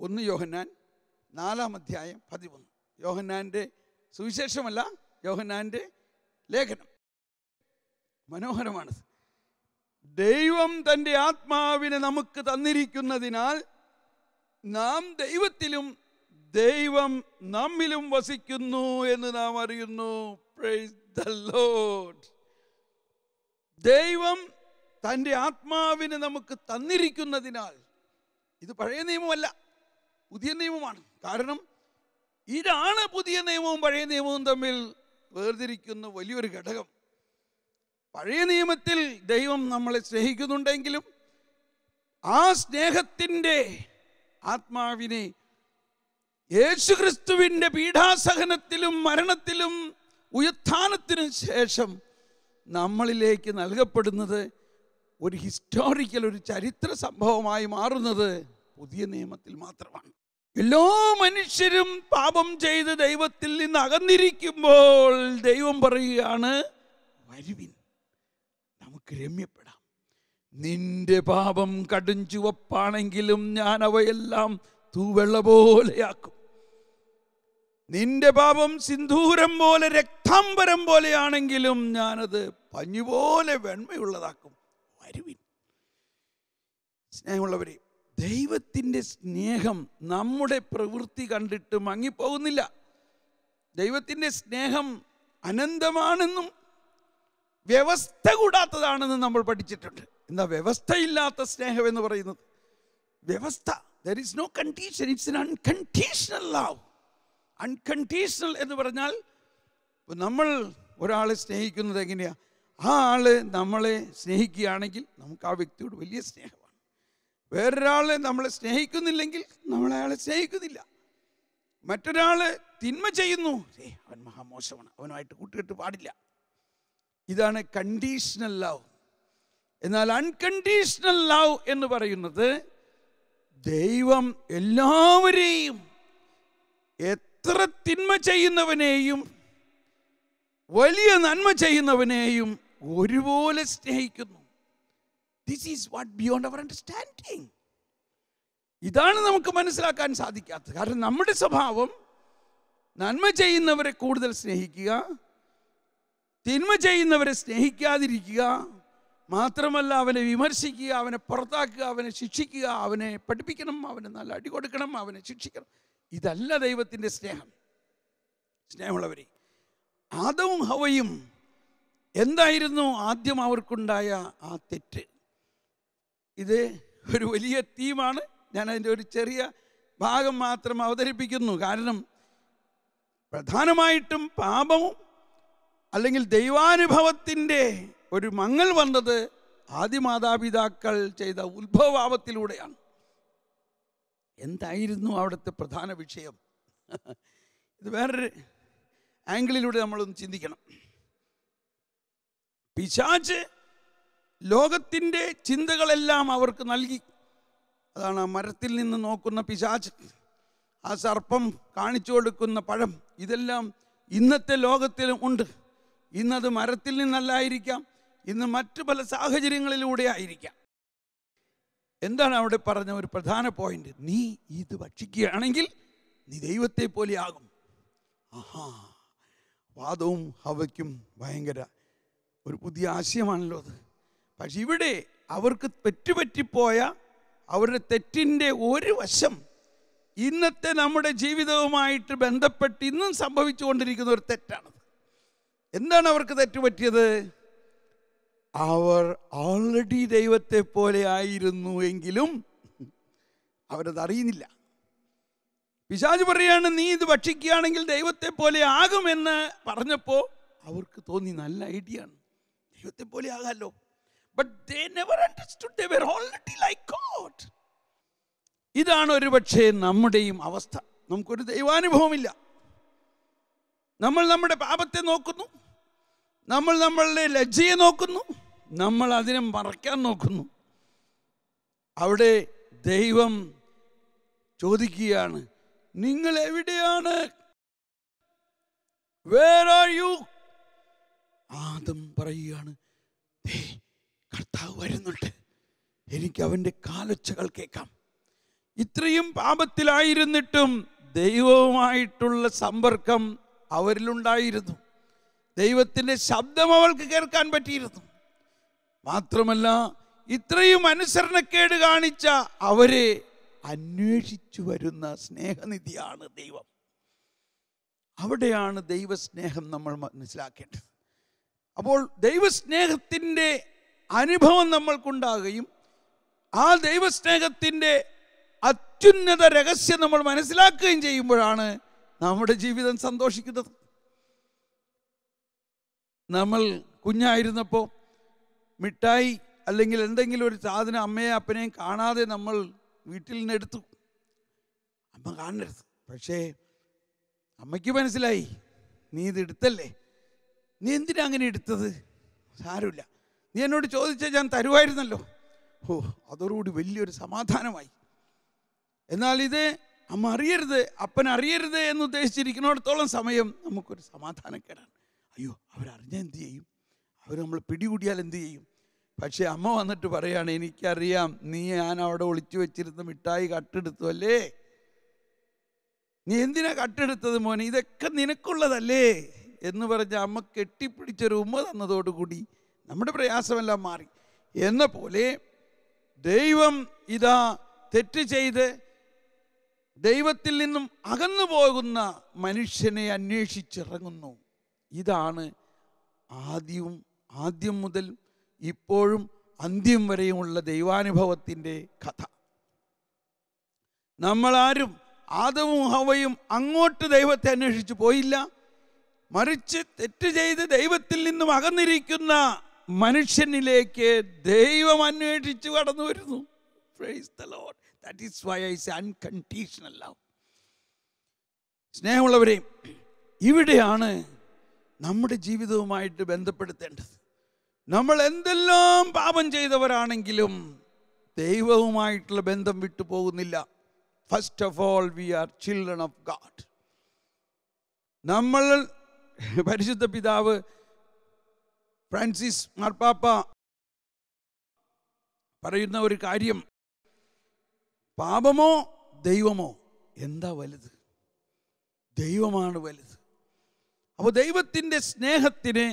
1 യോഹന്നാൻ 4-ാം അധ്യായം 13. യോഹന്നാന്റെ സുവിശേഷമല്ല, യോഹന്നാന്റെ ലേഖനം. മനോഹരമാണ്. ദൈവം തൻ്റെ ആത്മാവിനെ നമുക്ക് തന്നിരിക്കുന്നതിനാൽ നാം ദൈവത്തിലും ദൈവം നമ്മിലും വസിക്കുന്നു എന്ന് നാം അറിയുന്നു. Praise the Lord. ദൈവം തൻ്റെ ആത്മാവിനെ നമുക്ക് തന്നിരിക്കുന്നതിനാൽ, ഇത് പഴയ നിയമമല്ല, പുതിയ നിയമമാണ്. കാരണം ഇതാണ് പുതിയ നിയമവും പഴയ നിയമവും തമ്മിൽ വേർതിരിക്കുന്ന വലിയൊരു ഘടകം. പഴയ നിയമത്തിൽ ദൈവം നമ്മളെ സ്നേഹിക്കുന്നുണ്ടെങ്കിലും ആ സ്നേഹത്തിൻ്റെ ആത്മാവിനെ യേശുക്രിസ്തുവിൻ്റെ പീഡാസഹനത്തിലും മരണത്തിലും ഉത്ഥാനത്തിനും ശേഷം നമ്മളിലേക്ക് നൽകപ്പെടുന്നത് ഒരു ഹിസ്റ്റോറിക്കൽ, ഒരു ചരിത്ര സംഭവമായി മാറുന്നത് പുതിയ നിയമത്തിൽ മാത്രമാണ്. എല്ലാ മനുഷ്യരും പാപം ചെയ്ത് ദൈവത്തിൽ നിന്ന് അകന്നിരിക്കുമ്പോൾ ദൈവം പറയുകയാണ്, വരുവിൻ, നമുക്ക് രമ്യപ്പെടാം. നിന്റെ പാപം കടും ചുവപ്പാണെങ്കിലും ഞാൻ അവയെല്ലാം തൂവെള്ള പോലെയാക്കും. നിന്റെ പാപം സിന്ദൂരം പോലെ രക്താംബരം പോലെയാണെങ്കിലും ഞാനത് പഞ്ഞുപോലെ വെണ്മയുള്ളതാക്കും. വരുവിൻ. സ്നേഹമുള്ളവരെ, ദൈവത്തിൻ്റെ സ്നേഹം നമ്മുടെ പ്രവൃത്തി കണ്ടിട്ട് മങ്ങിപ്പോകുന്നില്ല. ദൈവത്തിൻ്റെ സ്നേഹം അനന്തമാണെന്നും വ്യവസ്ഥ കൂടാത്തതാണെന്നും നമ്മൾ പഠിച്ചിട്ടുണ്ട്. എന്താ വ്യവസ്ഥയില്ലാത്ത സ്നേഹം എന്ന് പറയുന്നത്? വ്യവസ്ഥ, there is no condition, it's an unconditional love. Unconditional എന്ന് പറഞ്ഞാൽ, നമ്മൾ ഒരാളെ സ്നേഹിക്കുന്നത് എങ്ങനെയാണ്? ആ ആള് നമ്മളെ സ്നേഹിക്കുകയാണെങ്കിൽ നമുക്ക് ആ വ്യക്തിയോട് വലിയ സ്നേഹമാണ്. വേറൊരാളെ നമ്മളെ സ്നേഹിക്കുന്നില്ലെങ്കിൽ നമ്മൾ അയാളെ സ്നേഹിക്കുന്നില്ല. മറ്റൊരാൾ തിന്മ ചെയ്യുന്നു, അവൻ മഹാമോശമാണ്, അവനുമായിട്ട് കൂട്ടുകെട്ട് പാടില്ല. ഇതാണ് കണ്ടീഷണൽ ലവ്. എന്നാൽ അൺകണ്ടീഷണൽ ലവ് എന്ന് പറയുന്നത്, ദൈവം എല്ലാവരെയും, എത്ര തിന്മ ചെയ്യുന്നവനെയും വലിയ നന്മ ചെയ്യുന്നവനെയും ഒരുപോലെ സ്നേഹിക്കുന്നു. This is what beyond our understanding. ഇതാണ് നമുക്ക് മനസ്സിലാക്കാൻ സാധിക്കാത്തത്. കാരണം നമ്മുടെ സ്വഭാവം നന്മ ചെയ്യുന്നവരെ കൂടുതൽ സ്നേഹിക്കുക, തിന്മ ചെയ്യുന്നവരെ സ്നേഹിക്കാതിരിക്കുക, മാത്രമല്ല അവനെ വിമർശിക്കുക, അവനെ പുറത്താക്കുക, അവനെ ശിക്ഷിക്കുക, അവനെ പഠിപ്പിക്കണം, അവന് നല്ല അടി കൊടുക്കണം, അവനെ ശിക്ഷിക്കണം. ഇതല്ല ദൈവത്തിൻ്റെ സ്നേഹം. സ്നേഹമുള്ളവരെ, ആദവും ഹവയും എന്തായിരുന്നു ആദ്യം അവർക്കുണ്ടായ ആ തെറ്റ്? ഇത് ഒരു വലിയ തീമാണ്. ഞാൻ അതിൻ്റെ ഒരു ചെറിയ ഭാഗം മാത്രം അവതരിപ്പിക്കുന്നു. കാരണം പ്രധാനമായിട്ടും പാപവും അല്ലെങ്കിൽ ദൈവാനുഭവത്തിൻ്റെ ഒരു മങ്ങൽ വന്നത് ആദിമാതാപിതാക്കൾ ചെയ്ത ഉത്ഭവപാപത്തിലൂടെയാണ്. എന്തായിരുന്നു അവിടുത്തെ പ്രധാന വിഷയം? ഇത് വേറൊരു ആംഗിളിലൂടെ നമ്മളൊന്ന് ചിന്തിക്കണം. പിശാച് ലോകത്തിൻ്റെ ചിന്തകളെല്ലാം അവർക്ക് നൽകി. അതാണ് ആ മരത്തിൽ നിന്ന് നോക്കുന്ന പിശാച്, ആ സർപ്പം കാണിച്ചു കൊടുക്കുന്ന പഴം, ഇതെല്ലാം ഇന്നത്തെ ലോകത്തിലും ഉണ്ട്. ഇന്നത് മരത്തിൽ നിന്നല്ലായിരിക്കാം, ഇന്ന് മറ്റു പല സാഹചര്യങ്ങളിലൂടെ ആയിരിക്കാം. എന്താണ് അവിടെ പറഞ്ഞ ഒരു പ്രധാന പോയിന്റ്? നീ ഇത് ഭക്ഷിക്കുകയാണെങ്കിൽ നീ ദൈവത്തെ പോലെ ആകും. ആഹാ, വാദവും ഹവയ്ക്കും ഭയങ്കര ഒരു പുതിയ ആശയമാണല്ലോ അത്. പക്ഷെ ഇവിടെ അവർക്ക് തെറ്റുപറ്റിപ്പോയ അവരുടെ തെറ്റിൻ്റെ ഒരു വശം ഇന്നത്തെ നമ്മുടെ ജീവിതവുമായിട്ട് ബന്ധപ്പെട്ട് ഇന്നും സംഭവിച്ചുകൊണ്ടിരിക്കുന്ന ഒരു തെറ്റാണത്. എന്താണ് അവർക്ക് തെറ്റുപറ്റിയത്? അവർ ഓൾറെഡി ദൈവത്തെ പോലെ ആയിരുന്നു എങ്കിലും അവരത് അറിയുന്നില്ല. പിശാച് പറയാണ്, നീ ഇത് ഭക്ഷിക്കുകയാണെങ്കിൽ ദൈവത്തെ പോലെ ആകുമെന്ന് പറഞ്ഞപ്പോൾ അവർക്ക് തോന്നി നല്ല ഐഡിയ ആണ്, ദൈവത്തെ പോലെ ആകാമല്ലോ. But they never understood, they were already like God. ഇതാണ് ഒരു പക്ഷേ നമ്മുടെയും അവസ്ഥ. നമുക്കൊരു ദൈവാനുഭവമില്ല. നമ്മൾ നമ്മുടെ പാപത്തെ നോക്കുന്നു, നമ്മൾ നമ്മളുടെ ലജ്ജയെ നോക്കുന്നു, നമ്മൾ അതിനെ മറയ്ക്കാൻ നോക്കുന്നു. അവിടെ ദൈവം ചോദിക്കുകയാണ്, നിങ്ങൾ എവിടെയാണ്? Where are you? ആദം പറയുകയാണ്, കർത്താവ് വരുന്നുണ്ട്, എനിക്ക് അവൻ്റെ കാലൊച്ചകൾ കേൾക്കാം. ഇത്രയും പാപത്തിലായിരുന്നിട്ടും ദൈവവുമായിട്ടുള്ള സമ്പർക്കം അവരിലുണ്ടായിരുന്നു. ദൈവത്തിൻ്റെ ശബ്ദം അവൾക്ക് കേൾക്കാൻ പറ്റിയിരുന്നു. മാത്രമല്ല ഇത്രയും അനുസരണക്കേട് കാണിച്ച അവരെ അന്വേഷിച്ചു വരുന്ന സ്നേഹനിധിയാണ് ദൈവം. അവിടെയാണ് ദൈവസ്നേഹം നമ്മൾ മനസ്സിലാക്കേണ്ടത്. അപ്പോൾ ദൈവസ്നേഹത്തിൻ്റെ അനുഭവം നമ്മൾക്കുണ്ടാകുകയും ആ ദൈവസ്നേഹത്തിൻ്റെ അത്യുന്നത രഹസ്യം നമ്മൾ മനസ്സിലാക്കുകയും ചെയ്യുമ്പോഴാണ് നമ്മുടെ ജീവിതം സന്തോഷിക്കുന്നത്. നമ്മൾ കുഞ്ഞായിരുന്നപ്പോൾ മിഠായി അല്ലെങ്കിൽ എന്തെങ്കിലും ഒരു സാധനം അമ്മയെ അപ്പനെയും കാണാതെ നമ്മൾ വീട്ടിൽ നിന്ന് എടുത്തു. അമ്മ കാണരുത്. പക്ഷേ അമ്മയ്ക്ക് മനസ്സിലായി, നീ ഇത് എടുത്തല്ലേ, നീ എന്തിനാ അങ്ങനെ എടുത്തത്? സാരമില്ല, നീ എന്നോട് ചോദിച്ചാൽ ഞാൻ തരുമായിരുന്നല്ലോ. ഓ, അതോടുകൂടി വലിയൊരു സമാധാനമായി. എന്നാൽ ഇത് അമ്മ അറിയരുത്, അപ്പൻ അറിയരുത് എന്ന് ഉദ്ദേശിച്ചിരിക്കുന്നിടത്തോളം സമയം നമുക്കൊരു സമാധാനക്കേടാണ്. അയ്യോ, അവരറിഞ്ഞാൽ എന്ത് ചെയ്യും, അവർ നമ്മൾ പിടികൂടിയാൽ എന്ത് ചെയ്യും? പക്ഷേ അമ്മ വന്നിട്ട് പറയാണ്, എനിക്കറിയാം ഞാൻ അവിടെ ഒളിച്ചു വെച്ചിരുന്ന മിഠായി കട്ടെടുത്തു അല്ലേ, നീ എന്തിനാ കട്ടെടുത്തത് മോനെ, ഇതൊക്കെ നിനക്കുള്ളതല്ലേ എന്ന് പറഞ്ഞ് അമ്മ കെട്ടിപ്പിടിച്ചൊരു ഉമ്മ തന്നതോടുകൂടി നമ്മുടെ പ്രയാസമെല്ലാം മാറി. എന്ന പോലെ ദൈവം ഇതാ തെറ്റ് ചെയ്ത് ദൈവത്തിൽ നിന്നും അകന്നു പോകുന്ന മനുഷ്യനെ അന്വേഷിച്ചിറങ്ങുന്നു. ഇതാണ് ആദ്യം മുതൽ ഇപ്പോഴും അന്ത്യം വരെയുമുള്ള ദൈവാനുഭവത്തിൻ്റെ കഥ. നമ്മളാരും ആദവും ഹവ്വയും അങ്ങോട്ട് ദൈവത്തെ അന്വേഷിച്ചു പോയില്ല. മറിച്ച് തെറ്റ് ചെയ്ത് ദൈവത്തിൽ നിന്നും അകന്നിരിക്കുന്ന മനുഷ്യനിലേക്ക് ദൈവം അന്വേഷിച്ചു കടന്നു വരുന്നു. Praise the Lord. That is why I say unconditional love. സ്നേഹമുള്ളവരെ, ഇവിടെയാണ് നമ്മുടെ ജീവിതവുമായിട്ട് ബന്ധപ്പെടുത്തേണ്ടത്. നമ്മൾ എന്തെല്ലാം പാപം ചെയ്തവരാണെങ്കിലും ദൈവവുമായിട്ടുള്ള ബന്ധം വിട്ടു പോകുന്നില്ല. First of all, we are children of God. നമ്മൾ പരിശുദ്ധ പിതാവ് ഫ്രാൻസിസ് മാർപ്പാപ്പ പറയുന്ന ഒരു കാര്യം, പാപമോ ദൈവമോ, എന്താ വലുത്? ദൈവമാണ് വലുത്. അപ്പോൾ ദൈവത്തിൻ്റെ സ്നേഹത്തിന്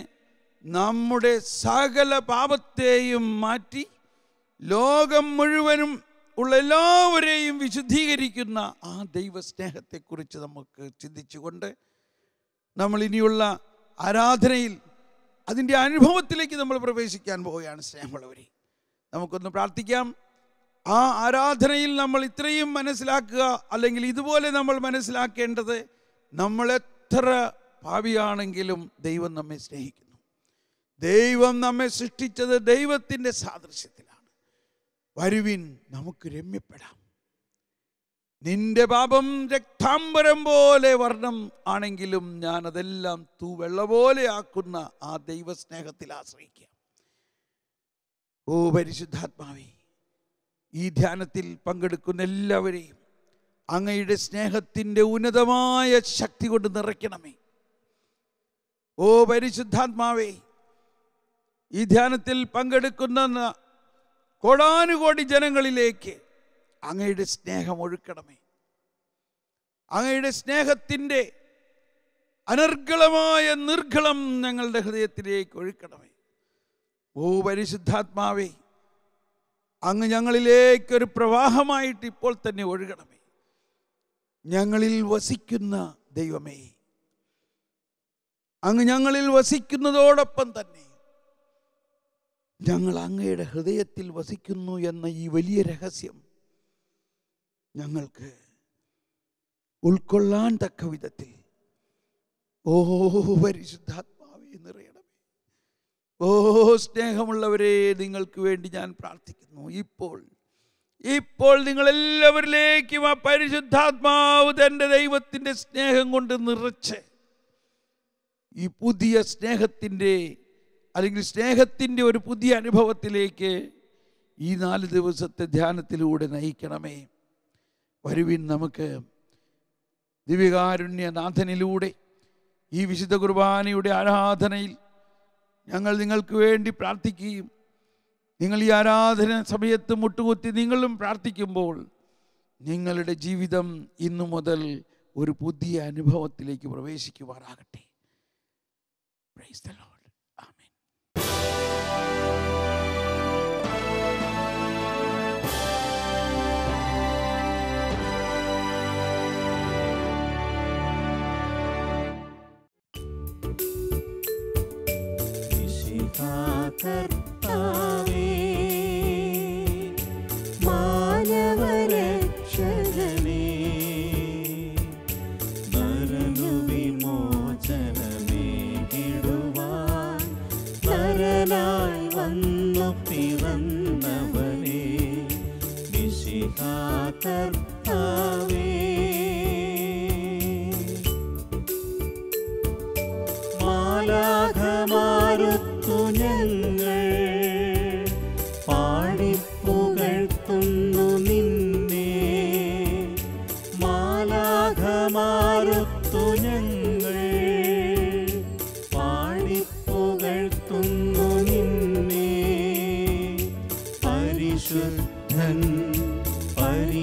നമ്മുടെ സകല പാപത്തെയും മാറ്റി ലോകം മുഴുവനും ഉള്ള എല്ലാവരെയും വിശുദ്ധീകരിക്കുന്ന ആ ദൈവസ്നേഹത്തെക്കുറിച്ച് നമുക്ക് ചിന്തിച്ചുകൊണ്ട് നമ്മൾ ഇനിയുള്ള ആരാധനയിൽ അതിൻ്റെ അനുഭവത്തിലേക്ക് നമ്മൾ പ്രവേശിക്കാൻ പോവുകയാണ്. സ്നേഹമുള്ളവരെ, നമുക്കൊന്ന് പ്രാർത്ഥിക്കാം. ആ ആരാധനയിൽ നമ്മൾ ഇത്രയും മനസ്സിലാക്കുക, അല്ലെങ്കിൽ ഇതുപോലെ നമ്മൾ മനസ്സിലാക്കേണ്ടത്, നമ്മൾ എത്ര പാപിയാണെങ്കിലും ദൈവം നമ്മെ സ്നേഹിക്കുന്നു. ദൈവം നമ്മെ സൃഷ്ടിച്ചത് ദൈവത്തിൻ്റെ സാദൃശ്യത്തിലാണ്. വരുവിൻ, നമുക്ക് രമ്യപ്പെടാം. നിന്റെ പാപം രക്താംബരം പോലെ വർണ്ണം ആണെങ്കിലും ഞാനതെല്ലാം തൂവെള്ള പോലെ ആക്കുന്ന ആ ദൈവസ്നേഹത്തിൽ ആശ്രയിക്കാം. ഓ പരിശുദ്ധാത്മാവേ, ഈ ധ്യാനത്തിൽ പങ്കെടുക്കുന്ന എല്ലാവരെയും അങ്ങയുടെ സ്നേഹത്തിൻ്റെ ഉന്നതമായ ശക്തി കൊണ്ട് നിറയ്ക്കണമേ. ഓ പരിശുദ്ധാത്മാവേ, ഈ ധ്യാനത്തിൽ പങ്കെടുക്കുന്ന കോടാനുകോടി ജനങ്ങളിലേക്ക് അങ്ങയുടെ സ്നേഹം ഒഴുക്കണമേ. അങ്ങയുടെ സ്നേഹത്തിൻ്റെ അനർഗളമായ നിർഗളം ഞങ്ങളുടെ ഹൃദയത്തിലേക്ക് ഒഴുക്കണമേ. ഓ പരിശുദ്ധാത്മാവേ, അങ്ങ് ഞങ്ങളിലേക്കൊരു പ്രവാഹമായിട്ട് ഇപ്പോൾ തന്നെ ഒഴുകണമേ. ഞങ്ങളിൽ വസിക്കുന്ന ദൈവമേ, അങ്ങ് ഞങ്ങളിൽ വസിക്കുന്നതോടൊപ്പം തന്നെ ഞങ്ങൾ അങ്ങയുടെ ഹൃദയത്തിൽ വസിക്കുന്നു എന്ന ഈ വലിയ രഹസ്യം ഞങ്ങൾക്ക് ഉൾക്കൊള്ളാൻ തക്ക വിധത്തിൽ ഓ പരിശുദ്ധാത്മാവേ നിറയണമേ. ഓ സ്നേഹമുള്ളവരെ, നിങ്ങൾക്ക് വേണ്ടി ഞാൻ പ്രാർത്ഥിക്കുന്നു. ഇപ്പോൾ നിങ്ങളെല്ലാവരിലേക്കും ആ പരിശുദ്ധാത്മാവ് തൻ്റെ ദൈവത്തിൻ്റെ സ്നേഹം കൊണ്ട് നിറച്ച് ഈ പുതിയ സ്നേഹത്തിൻ്റെ അല്ലെങ്കിൽ സ്നേഹത്തിൻ്റെ ഒരു പുതിയ അനുഭവത്തിലേക്ക് ഈ 4 ദിവസത്തെ ധ്യാനത്തിലൂടെ നയിക്കണമേ. വരുവിൻ, നമുക്ക് ദിവ്യകാരുണ്യനാഥനിലൂടെ ഈ വിശുദ്ധ കുർബാനയുടെ ആരാധനയിൽ ഞങ്ങൾ നിങ്ങൾക്ക് വേണ്ടി പ്രാർത്ഥിക്കുകയും നിങ്ങൾ ഈ ആരാധന സമയത്ത് മുട്ടുകുത്തി നിങ്ങളും പ്രാർത്ഥിക്കുമ്പോൾ നിങ്ങളുടെ ജീവിതം ഇന്നു മുതൽ ഒരു പുതിയ അനുഭവത്തിലേക്ക് പ്രവേശിക്കുവാനാകട്ടെ. Praise the Lord. Amen.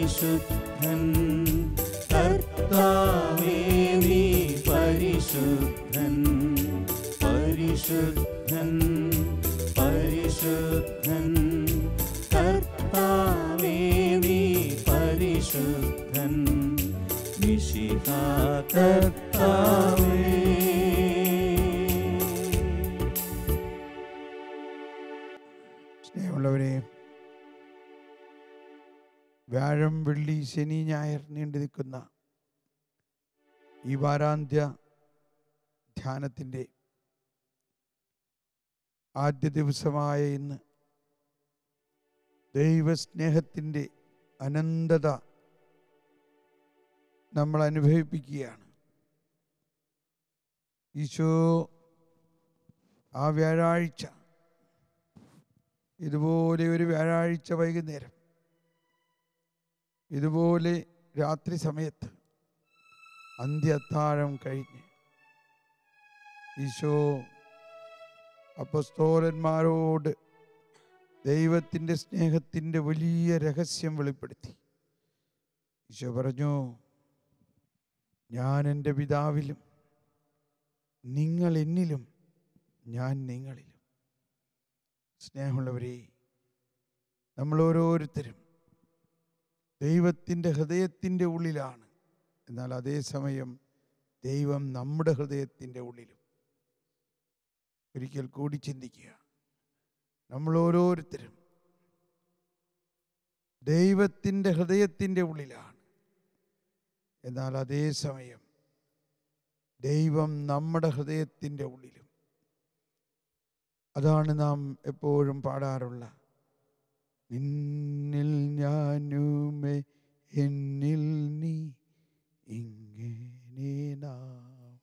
പരിശുദ്ധൻ. കർത്താവേ നീ പരിശുദ്ധൻ, പരിശുദ്ധൻ, പരിശുദ്ധൻ. കർത്താവേ നീ പരിശുദ്ധൻ, മിശിഹാ കർത്താവേ. സ്നേഹമുള്ളവരെ, വ്യാഴം, വെള്ളി, ശനി, ഞായർ നീണ്ടു നിൽക്കുന്ന ഈ വാരാന്ത്യ ധ്യാനത്തിൻ്റെ ആദ്യ ദിവസമായ ഇന്ന് ദൈവസ്നേഹത്തിൻ്റെ അനന്തത നമ്മൾ അനുഭവിപ്പിക്കുകയാണ്. ഈശോ ആ വ്യാഴാഴ്ച, ഇതുപോലെ ഒരു വ്യാഴാഴ്ച വൈകുന്നേരം, ഇതുപോലെ രാത്രി സമയത്ത് അന്ത്യത്താഴം കഴിഞ്ഞ് ഈശോ അപ്പസ്തോലന്മാരോട് ദൈവത്തിൻ്റെ സ്നേഹത്തിൻ്റെ വലിയ രഹസ്യം വെളിപ്പെടുത്തി. ഈശോ പറഞ്ഞു, ഞാൻ എൻ്റെ പിതാവിലും നിങ്ങൾ എന്നിലും ഞാൻ നിങ്ങളിലും. സ്നേഹമുള്ളവരെ, നമ്മൾ ഓരോരുത്തരും ദൈവത്തിൻ്റെ ഹൃദയത്തിൻ്റെ ഉള്ളിലാണ്, എന്നാൽ അതേസമയം ദൈവം നമ്മുടെ ഹൃദയത്തിൻ്റെ ഉള്ളിലും. ഒരിക്കൽ കൂടി ചിന്തിക്കുക, നമ്മൾ ഓരോരുത്തരും ദൈവത്തിൻ്റെ ഹൃദയത്തിൻ്റെ ഉള്ളിലാണ്, എന്നാൽ അതേസമയം ദൈവം നമ്മുടെ ഹൃദയത്തിൻ്റെ ഉള്ളിലും. അതാണ് നാം എപ്പോഴും പാടാറുള്ള നിന്നിൽ ഞാനുമേ എന്നിൽ നീ ഇങ്ങനെ നാം.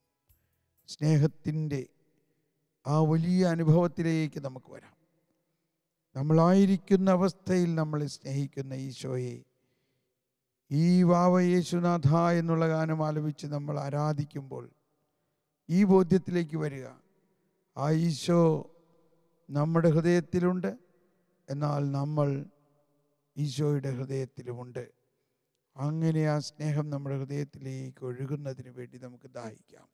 സ്നേഹത്തിൻ്റെ ആ വലിയ അനുഭവത്തിലേക്ക് നമുക്ക് വരാം. നമ്മളായിരിക്കുന്ന അവസ്ഥയിൽ നമ്മളെ സ്നേഹിക്കുന്ന ഈശോയെ, ഈ വാവ യേശുനാഥ എന്നുള്ള ഗാനം ആലപിച്ച് നമ്മൾ ആരാധിക്കുമ്പോൾ ഈ ബോധ്യത്തിലേക്ക് വരിക, ആ ഈശോ നമ്മുടെ ഹൃദയത്തിലുണ്ട്, എന്നാൽ നമ്മൾ ഈശോയുടെ ഹൃദയത്തിലുമുണ്ട്. അങ്ങനെ ആ സ്നേഹം നമ്മുടെ ഹൃദയത്തിലേക്ക് ഒഴുകുന്നതിന് വേണ്ടി നമുക്ക് ദാഹിക്കാം.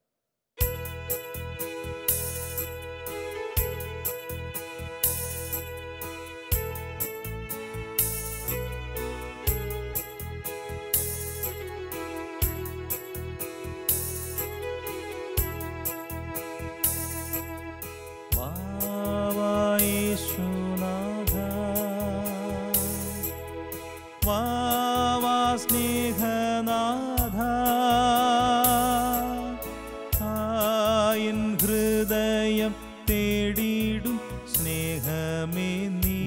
സ്നേഹനാഥ, ആയിൻ ഹൃദയം തേടിയിടും സ്നേഹമേ നീ.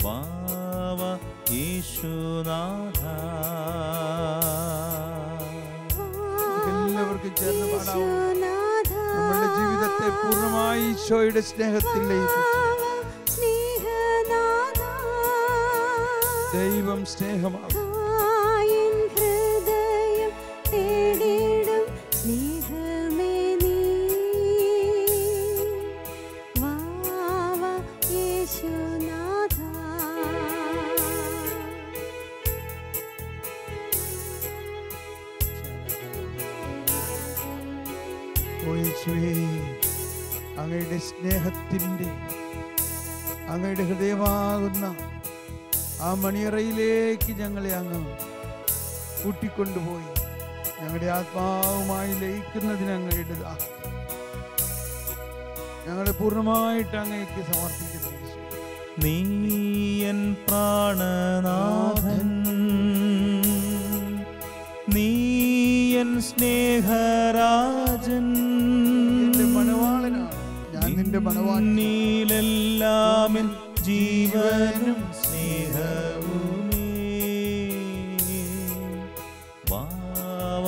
വാവ യേശുനാഥ. എല്ലാവർക്കും ചേർന്ന് പാടാവും. നമ്മുടെ ജീവിതത്തെ പൂർണ്ണമായി ഈശോയുടെ സ്നേഹത്തിൽ ലയിപ്പിച്ചു. ദൈവം സ്നേഹമാകും. ഹൃദയം തേടിടും സ്നേഹമേ നീ. വാവ യേശുനാഥ. ഓ യേശുവേ, അങ്ങയുടെ സ്നേഹത്തിൻ്റെ, അങ്ങയുടെ ഹൃദയമാകുന്ന ആ മണിയറയിലേക്ക് ഞങ്ങളെ അങ്ങ് കൂട്ടിക്കൊണ്ടുപോയി ഞങ്ങളുടെ ആത്മാവുമായി ലയിക്കുന്നതിന് അങ്ങയുടെ ഞങ്ങളെ പൂർണ്ണമായിട്ട് അങ്ങേക്ക് സമർപ്പിക്കുന്നു. നീ എൻ പ്രാണനാഥൻ, നീ എൻ സ്നേഹരാജൻ, എന്റെ മണവാളനാണ് ഞാൻ, നിന്റെ മണവാളൻ. നീലെല്ലാം ജീവനും സ്നേഹവുമേ. വാവ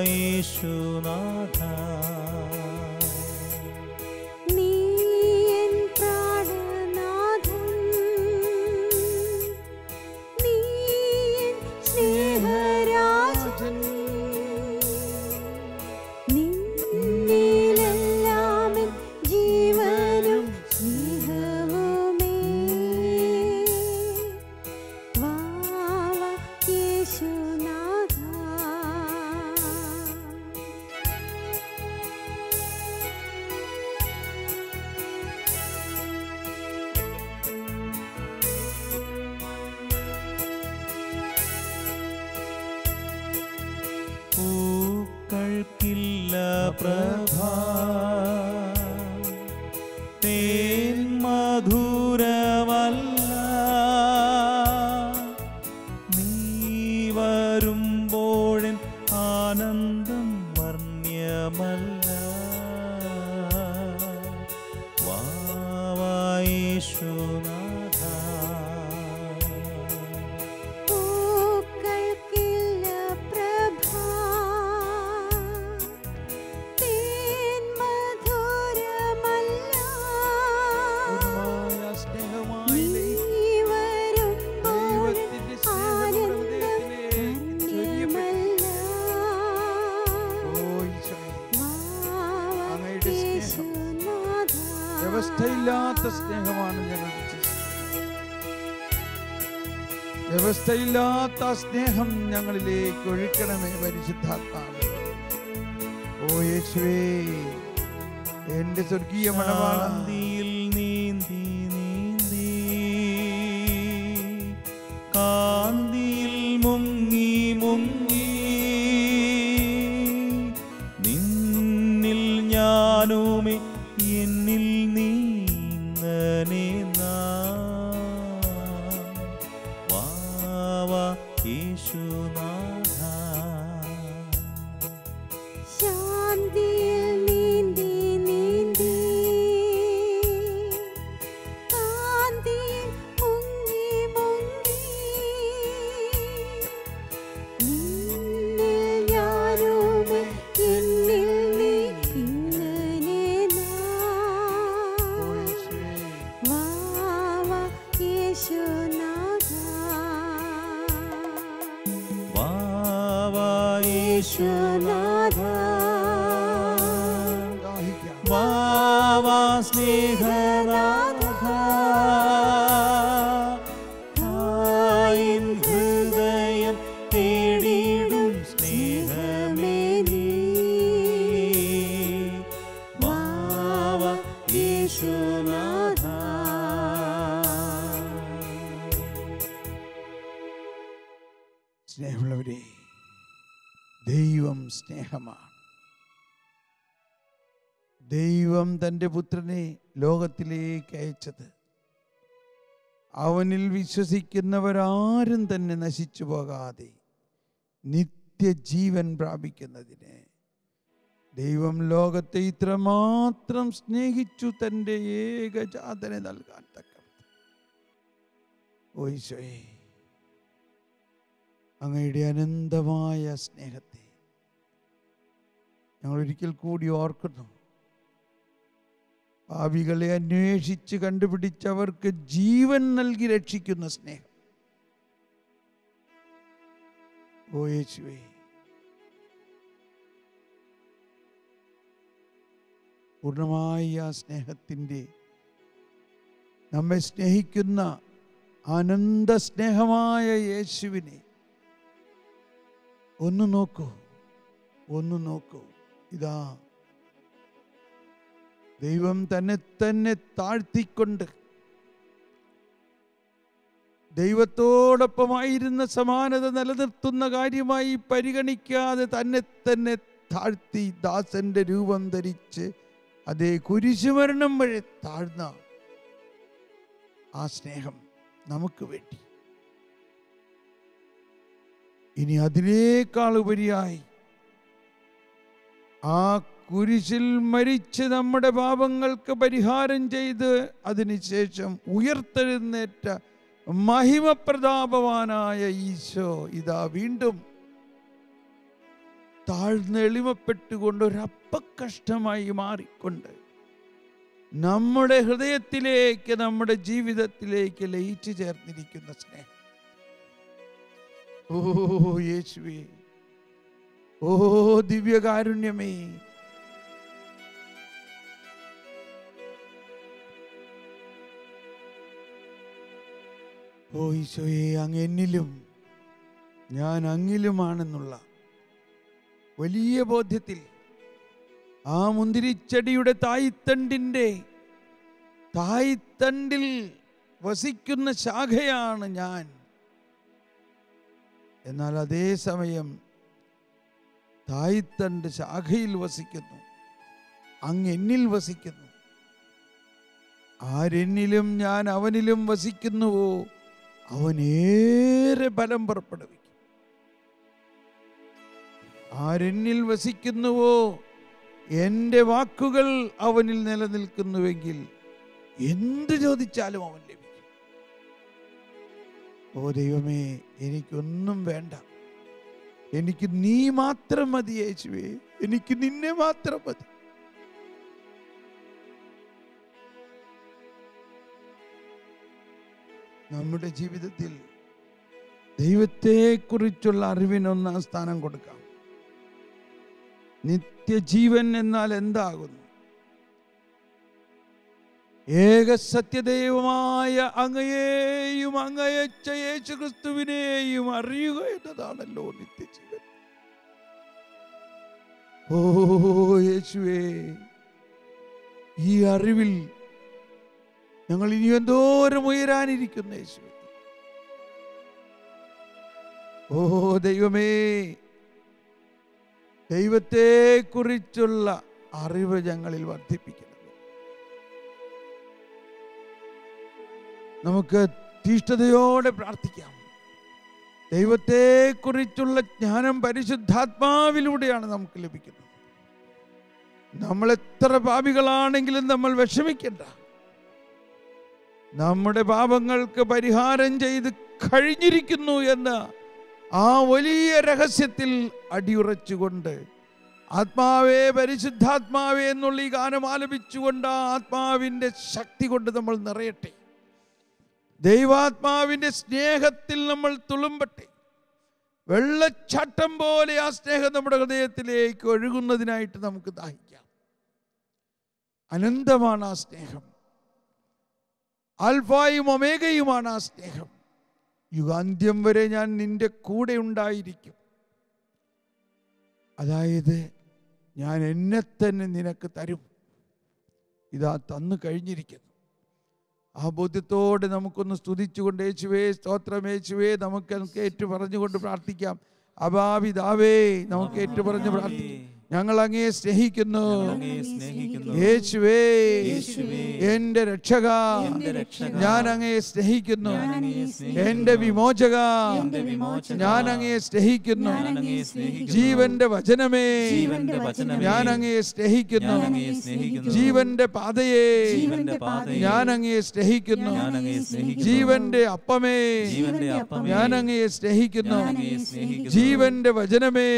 യേശുനാഥ. നീ എൻ പ്രാണനാഥൻ, നീ എൻ സ്നേഹരാജൻ, നിന്നിലെല്ലാം ജീവനും സ്നേഹവുമേ. പ്രഭാ തേൻ മധുരമല്ല നീ വരുമ്പോഴൻ ആനന്ദം വർണ്ണ്യമല്ല യേശുനാഥ പൂക്കൾക്കില്ല പ്രഭാ തേൻ മധുരമല്ല സ്നേഹമായി നീ വരുമ്പോൾ ആനന്ദം വർണ്ണ്യമല്ല അങ്ങയുടെ സ്നേഹം വ്യവസ്ഥയില്ലാത്ത സ്നേഹമാണ് ഞങ്ങൾ വ്യവസ്ഥയില്ലാത്ത സ്നേഹം ഞങ്ങളിലേക്ക് ഒഴുക്കണമേ പരിശുദ്ധാത്മാവേ. ഓ യേശുവേ, എന്റെ സ്വർഗീയ മണവാള, കാന്തിയിൽ നീന്തി നീന്തി കാന്തിയിൽ മുങ്ങി മുങ്ങി നിന്നിൽ ഞാനുമേ എന്നിൽ നീങ്ങനെ വാവ യേശുനാഥ ശാന്തിയിൽ നീന്തി നീന്തി കാന്തിയിൽ മുങ്ങി മുങ്ങി നിന്നിൽ ഞാനുമേ എന്നിൽ നീ ഇങ്ങനെ വാവ യേശുനാഥ വാവ യേശുനാഥ ദാഹിക്കാം. വാവ സ്നേഹനാഥ ആയിൻ ഹൃദയം തേടിയിടും സ്നേഹമേ നീ വാവ യേശുനാഥ സ്നേഹമുള്ളവരെ, ദൈവം സ്നേഹമാണ്. ദൈവം തൻ്റെ പുത്രനെ ലോകത്തിലേക്ക് അയച്ചത് അവനിൽ വിശ്വസിക്കുന്നവരാരും തന്നെ നശിച്ചു പോകാതെ നിത്യജീവൻ പ്രാപിക്കുന്നതിന്. ദൈവം ലോകത്തെ ഇത്രമാത്രം സ്നേഹിച്ചു തൻ്റെ ഏകജാതനെ നൽകാൻ തക്കവണ്ണം. ഓ ഈശോയേ, അങ്ങയുടെ അനന്തമായ സ്നേഹത്തെ ഞങ്ങൾ ഒരിക്കൽ കൂടി ഓർക്കുന്നു. പാപികളെ അന്വേഷിച്ച് കണ്ടുപിടിച്ചവർക്ക് ജീവൻ നൽകി രക്ഷിക്കുന്ന സ്നേഹം. ഓ യേശുവേ, പൂർണ്ണമായി ആ സ്നേഹത്തിൻ്റെ നമ്മെ സ്നേഹിക്കുന്ന ആനന്ദ സ്നേഹമായ യേശുവിനെ ഒന്ന് നോക്കൂ, ഒന്ന് നോക്കൂ. ഇതാ ദൈവം തന്നെ തന്നെ താഴ്ത്തിക്കൊണ്ട് ദൈവത്തോടൊപ്പമായിരുന്ന സമാനത നിലനിർത്തുന്ന കാര്യമായി പരിഗണിക്കാതെ തന്നെ തന്നെ താഴ്ത്തി ദാസന്റെ രൂപം ധരിച്ച് അതേ കുരിശുമരണം വരെ താഴ്ന്ന ആ സ്നേഹം നമുക്ക് വേണ്ടി ഇനി അതിനേക്കാൾ ഉപരിയായി ആ കുരിശിൽ മരിച്ച് നമ്മുടെ പാപങ്ങൾക്ക് പരിഹാരം ചെയ്ത് അതിനുശേഷം ഉയർത്തെഴുന്നേറ്റ മഹിമപ്രതാപവാനായ ഈശോ ഇതാ വീണ്ടും താഴ്ന്ന് എളിമപ്പെട്ടുകൊണ്ട് ഒരപ്പക്കഷ്ടമായി മാറിക്കൊണ്ട് നമ്മുടെ ഹൃദയത്തിലേക്ക്, നമ്മുടെ ജീവിതത്തിലേക്ക് ലയിച്ചു ചേർന്നിരിക്കുന്ന സ്നേഹം. ഓ യേശുവേ, ഓ ദിവ്യകാരുണ്യമേ, ഓ ഈശോയെ, അങ്ങ് എന്നിലും ഞാൻ അങ്ങിലുമാണെന്നുള്ള വലിയ ബോധ്യത്തിൽ ആ മുന്തിരിച്ചെടിയുടെ തായ്തണ്ടിൽ വസിക്കുന്ന ശാഖയാണ് ഞാൻ. എന്നാൽ അതേസമയം തായ്തണ്ട് ശാഖയിൽ വസിക്കുന്നു, അങ്ങ് എന്നിൽ വസിക്കുന്നു. ആരെന്നിലും ഞാൻ അവനിലും വസിക്കുന്നുവോ അവനേറെ ഫലം പുറപ്പെടുവിക്കും. ആരെന്നിൽ വസിക്കുന്നുവോ എൻ്റെ വാക്കുകൾ അവനിൽ നിലനിൽക്കുന്നുവെങ്കിൽ എന്ത് ചോദിച്ചാലും അവൻ ലഭിക്കും. ഓ ദൈവമേ, എനിക്കൊന്നും വേണ്ട, എനിക്ക് നീ മാത്രം മതി യേശുവേ, എനിക്ക് നിന്നെ മാത്രം മതി. നമ്മുടെ ജീവിതത്തിൽ ദൈവത്തെക്കുറിച്ചുള്ള അറിവിന് ഒന്നാം സ്ഥാനം കൊടുക്കാം. നിത്യജീവൻ എന്നാൽ എന്താകുന്നു? ഏക സത്യദൈവമായ അങ്ങയെയും അങ്ങയച്ച യേശു ക്രിസ്തുവിനെയും അറിയുക എന്നതാണല്ലോ നിത്യജീവൻ. ഓ യേശുവേ, ഈ അറിവിൽ ഞങ്ങൾ ഇനി എന്തോരം ഉയരാനിരിക്കുന്നു യേശുവേ. ഓ ദൈവമേ, ദൈവത്തെക്കുറിച്ചുള്ള അറിവ് ഞങ്ങളിൽ വർദ്ധിപ്പിക്കണം. നമുക്ക് തീഷ്ണതയോടെ പ്രാർത്ഥിക്കാം. ദൈവത്തെക്കുറിച്ചുള്ള ജ്ഞാനം പരിശുദ്ധാത്മാവിലൂടെയാണ് നമുക്ക് ലഭിക്കുന്നത്. നമ്മൾ എത്ര പാപികളാണെങ്കിലും നമ്മൾ വിഷമിക്കണ്ട. നമ്മുടെ പാപങ്ങൾക്ക് പരിഹാരം ചെയ്ത് കഴിഞ്ഞിരിക്കുന്നു എന്ന ആ വലിയ രഹസ്യത്തിൽ അടിയുറച്ചുകൊണ്ട് ആത്മാവേ, പരിശുദ്ധാത്മാവേ എന്നുള്ള ഈ ഗാനം ആലപിച്ചുകൊണ്ട് ആ ആത്മാവിൻ്റെ ശക്തി കൊണ്ട് നമ്മൾ നിറയട്ടെ. ദൈവാത്മാവിൻ്റെ സ്നേഹത്തിൽ നമ്മൾ തുളുമ്പട്ടെ. വെള്ളച്ചാട്ടം പോലെ ആ സ്നേഹം നമ്മുടെ ഹൃദയത്തിലേക്ക് ഒഴുകുന്നതിനായിട്ട് നമുക്ക് ദാഹിക്കാം. അനന്തമാണ് ആ സ്നേഹം. ആൽഫായും ഒമേഗയുമാണ് ആ സ്നേഹം. യുഗാന്ത്യം വരെ ഞാൻ നിന്റെ കൂടെ ഉണ്ടായിരിക്കും. അതായത് ഞാൻ എന്നെ തന്നെ നിനക്ക് തരും. ഇതാ തന്നു കഴിഞ്ഞിരിക്കുന്നു. ആ ബോധ്യത്തോടെ നമുക്കൊന്ന് സ്തുതിച്ചുകൊണ്ട് യേശുവേ സ്തോത്രം, യേശുവേ നമുക്ക് ഏറ്റു പറഞ്ഞുകൊണ്ട് പ്രാർത്ഥിക്കാം. അബാപിതാവേ, നമുക്ക് ഏറ്റു പറഞ്ഞ് പ്രാർത്ഥിക്കാം. ഞങ്ങൾ അങ്ങയെ സ്നേഹിക്കുന്നു യേശുവേ, എന്റെ രക്ഷക, ഞാൻ അങ്ങയെ സ്നേഹിക്കുന്നു. എന്റെ വിമോചക, ഞാൻ അങ്ങയെ സ്നേഹിക്കുന്നു. ജീവന്റെ വചനമേ, ഞാൻ അങ്ങയെ സ്നേഹിക്കുന്നു. ജീവന്റെ പാതയെ, ഞാൻ അങ്ങയെ സ്നേഹിക്കുന്നു. ജീവന്റെ അപ്പമേ, ഞാൻ അങ്ങയെ സ്നേഹിക്കുന്നു. ജീവന്റെ വചനമേ,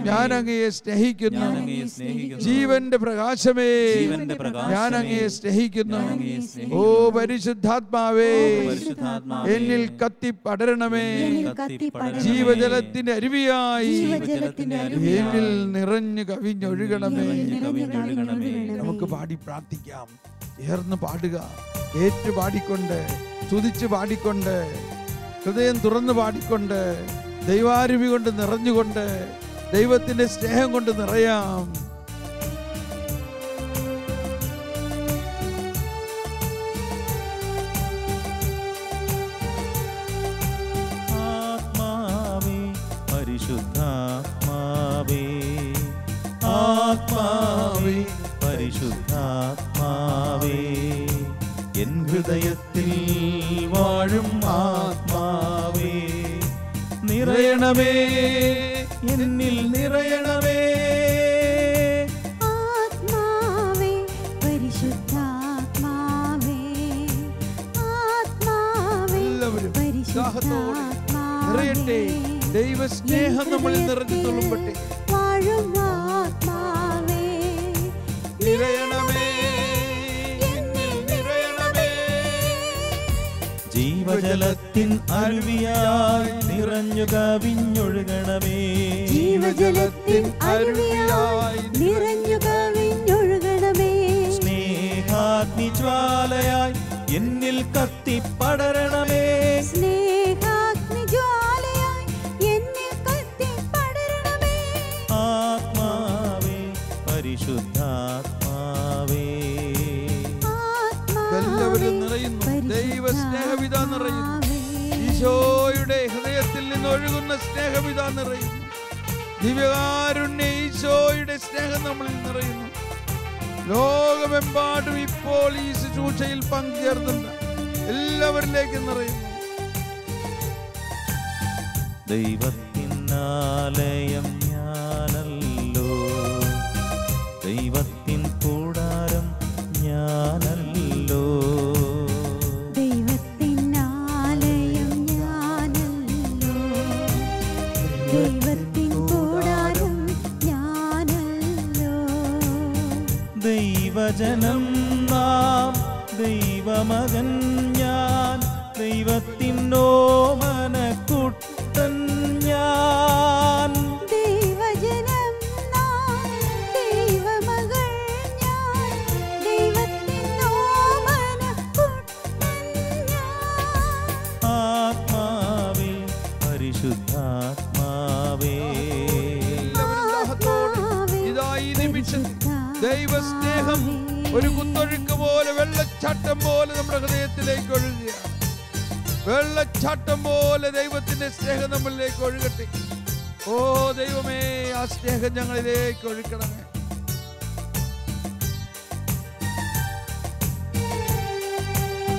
ഞാൻ അങ്ങയെ സ്നേഹിക്കുന്നു. ജീവന്റെ പ്രകാശമേ, ഞാൻ അങ്ങയെ സ്നേഹിക്കുന്നു. ഓ പരിശുദ്ധാത്മാവേ, എന്നിൽ കത്തി പടരണമേ. ജീവജലത്തിന്റെ അരുവിയായി എന്നിൽ നിറഞ്ഞു കവിഞ്ഞൊഴുകണമേ. നമുക്ക് പാടി പ്രാർത്ഥിക്കാം. ചേർന്ന് പാടുക, ഏറ്റു പാടിക്കൊണ്ട്, സ്തുതിച്ച് പാടിക്കൊണ്ട്, ഹൃദയം തുറന്ന് പാടിക്കൊണ്ട്, ദൈവാരുവി കൊണ്ട് നിറഞ്ഞുകൊണ്ട്, ദൈവത്തിന്റെ സ്നേഹം കൊണ്ട് നിറയാം. ആത്മാവേ, പരിശുദ്ധാത്മാവേ, ആത്മാവേ, പരിശുദ്ധാത്മാവേ, എൻ ഹൃദയത്തിൽ വാഴും ആത്മാവേ, നിറയണമേ, എന്നിൽ നിറയണമേ. ആത്മാവേ, പരിശുദ്ധാത്മാവേ, ആത്മാവേ, നിറയട്ടെ. ദൈവസ്നേഹം നമ്മളിൽ നിറഞ്ഞു തുളുമ്പട്ടെ. വാഴും ആത്മാവേ, നിറയണമേ, എന്നിൽ നിറയണമേ. ജീവജലത്തിൻ അരുവിയായി നിറഞ്ഞു കവിഞ്ഞൊഴുകണമേ. ജീവജലത്തിൻ അരുവിയായി നിറഞ്ഞു കവിഞ്ഞൊഴുകണമേ. സ്നേഹാഗ്നി ജ്വാലയായി എന്നിൽ കത്തിപ്പടരണമേ. സ്നേഹാഗ്നി ജ്വാലയായി എന്നിൽ കത്തിപ്പടരണമേ. ആത്മാവേ, പരിശുദ്ധാത്മാവേ, എല്ലാവരും നിറയുന്നു. ദൈവസ്നേഹവിധ നിറയുന്നു. ഈശോയുടെ ഹൃദയത്തിൽ നിന്ന് ഒഴുകുന്ന സ്നേഹവിധ നിറയുന്നു. ദിവ്യകാരുണ്യ ഈശോയുടെ സ്നേഹം നമ്മളിൽ നിറയുന്നു. ലോകമെമ്പാടും ഇപ്പോൾ ഈ ശുശ്രൂഷയിൽ പങ്കുചേർന്നുണ്ട് എല്ലാവരിലേക്കും നിറയുന്നു. ദൈവത്തിനാലയം ഞാനല്ലോ, ദൈവത്തിൻ കൂടാരം ഞാനല്ലോ, ദൈവത്തിനാലയം ഞാനല്ലോ, ദൈവത്തിൻ കൂടാരം ഞാനല്ലോ, ദൈവജനം നാം, ദൈവമകൻ ഞാൻ, ദൈവത്തിൻ ഓമനക്കുട്ടൻ ഞാൻ, ദൈവജനം നാം, ദൈവമകൾ ഞാൻ, ദൈവത്തിൻ ഓമനക്കുട്ടൻ ഞാൻ. ആത്മാവേ പരിശുദ്ധാത്മാവേ, ഇതാ ഈ നിമിഷത്തിൽ ദൈവസ്നേഹം ഒരു കുത്തൊഴുക്ക് പോലെ വെള്ളച്ചാട്ടം പോലെ നമ്മുടെ ഹൃദയത്തിലേക്ക് ഒഴുകുകയാണ്. വെള്ളച്ചാട്ടം പോലെ ദൈവത്തിന്റെ സ്നേഹം നമ്മളിലേക്ക് ഒഴുകട്ടെ. ഓ ദൈവമേ, ആ സ്നേഹം ഞങ്ങളിലേക്ക് ഒഴുക്കണമേ.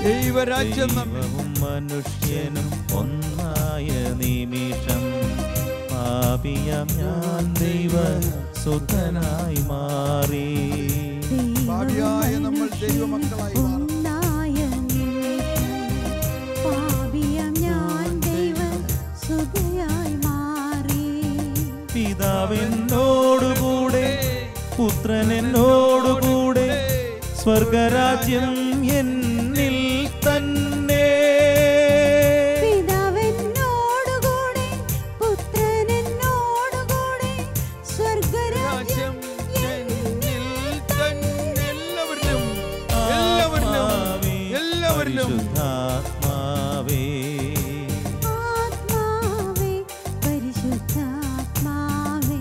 ദൈവരാജ്യം ദൈവവും മനുഷ്യനും ഒന്നായ നിമിഷം പാപിയാം ഞാൻ ദൈവ സുതനായി മാറി. പാപിയായ നമ്മൾ ദൈവമക്കളായി മാറും. ഒന്നായ നിമിഷം പാപിയാം ഞാൻ ദൈവസുതയായി മാറി. പിതാവെന്നോടുകൂടെ പുത്രനെന്നോടുകൂടെ സ്വർഗരാജ്യം എന്നിൽ തന്നെ. പിതാവെന്നോടുകൂടെ പുത്രനെന്നോടുകൂടെ സ്വർഗരാജ്യം എന്നിൽ തന്നെ. എല്ലാവരിലും പരിശുദ്ധാത്മാവേ, ആത്മാവേ പരിശുദ്ധാത്മാവേ,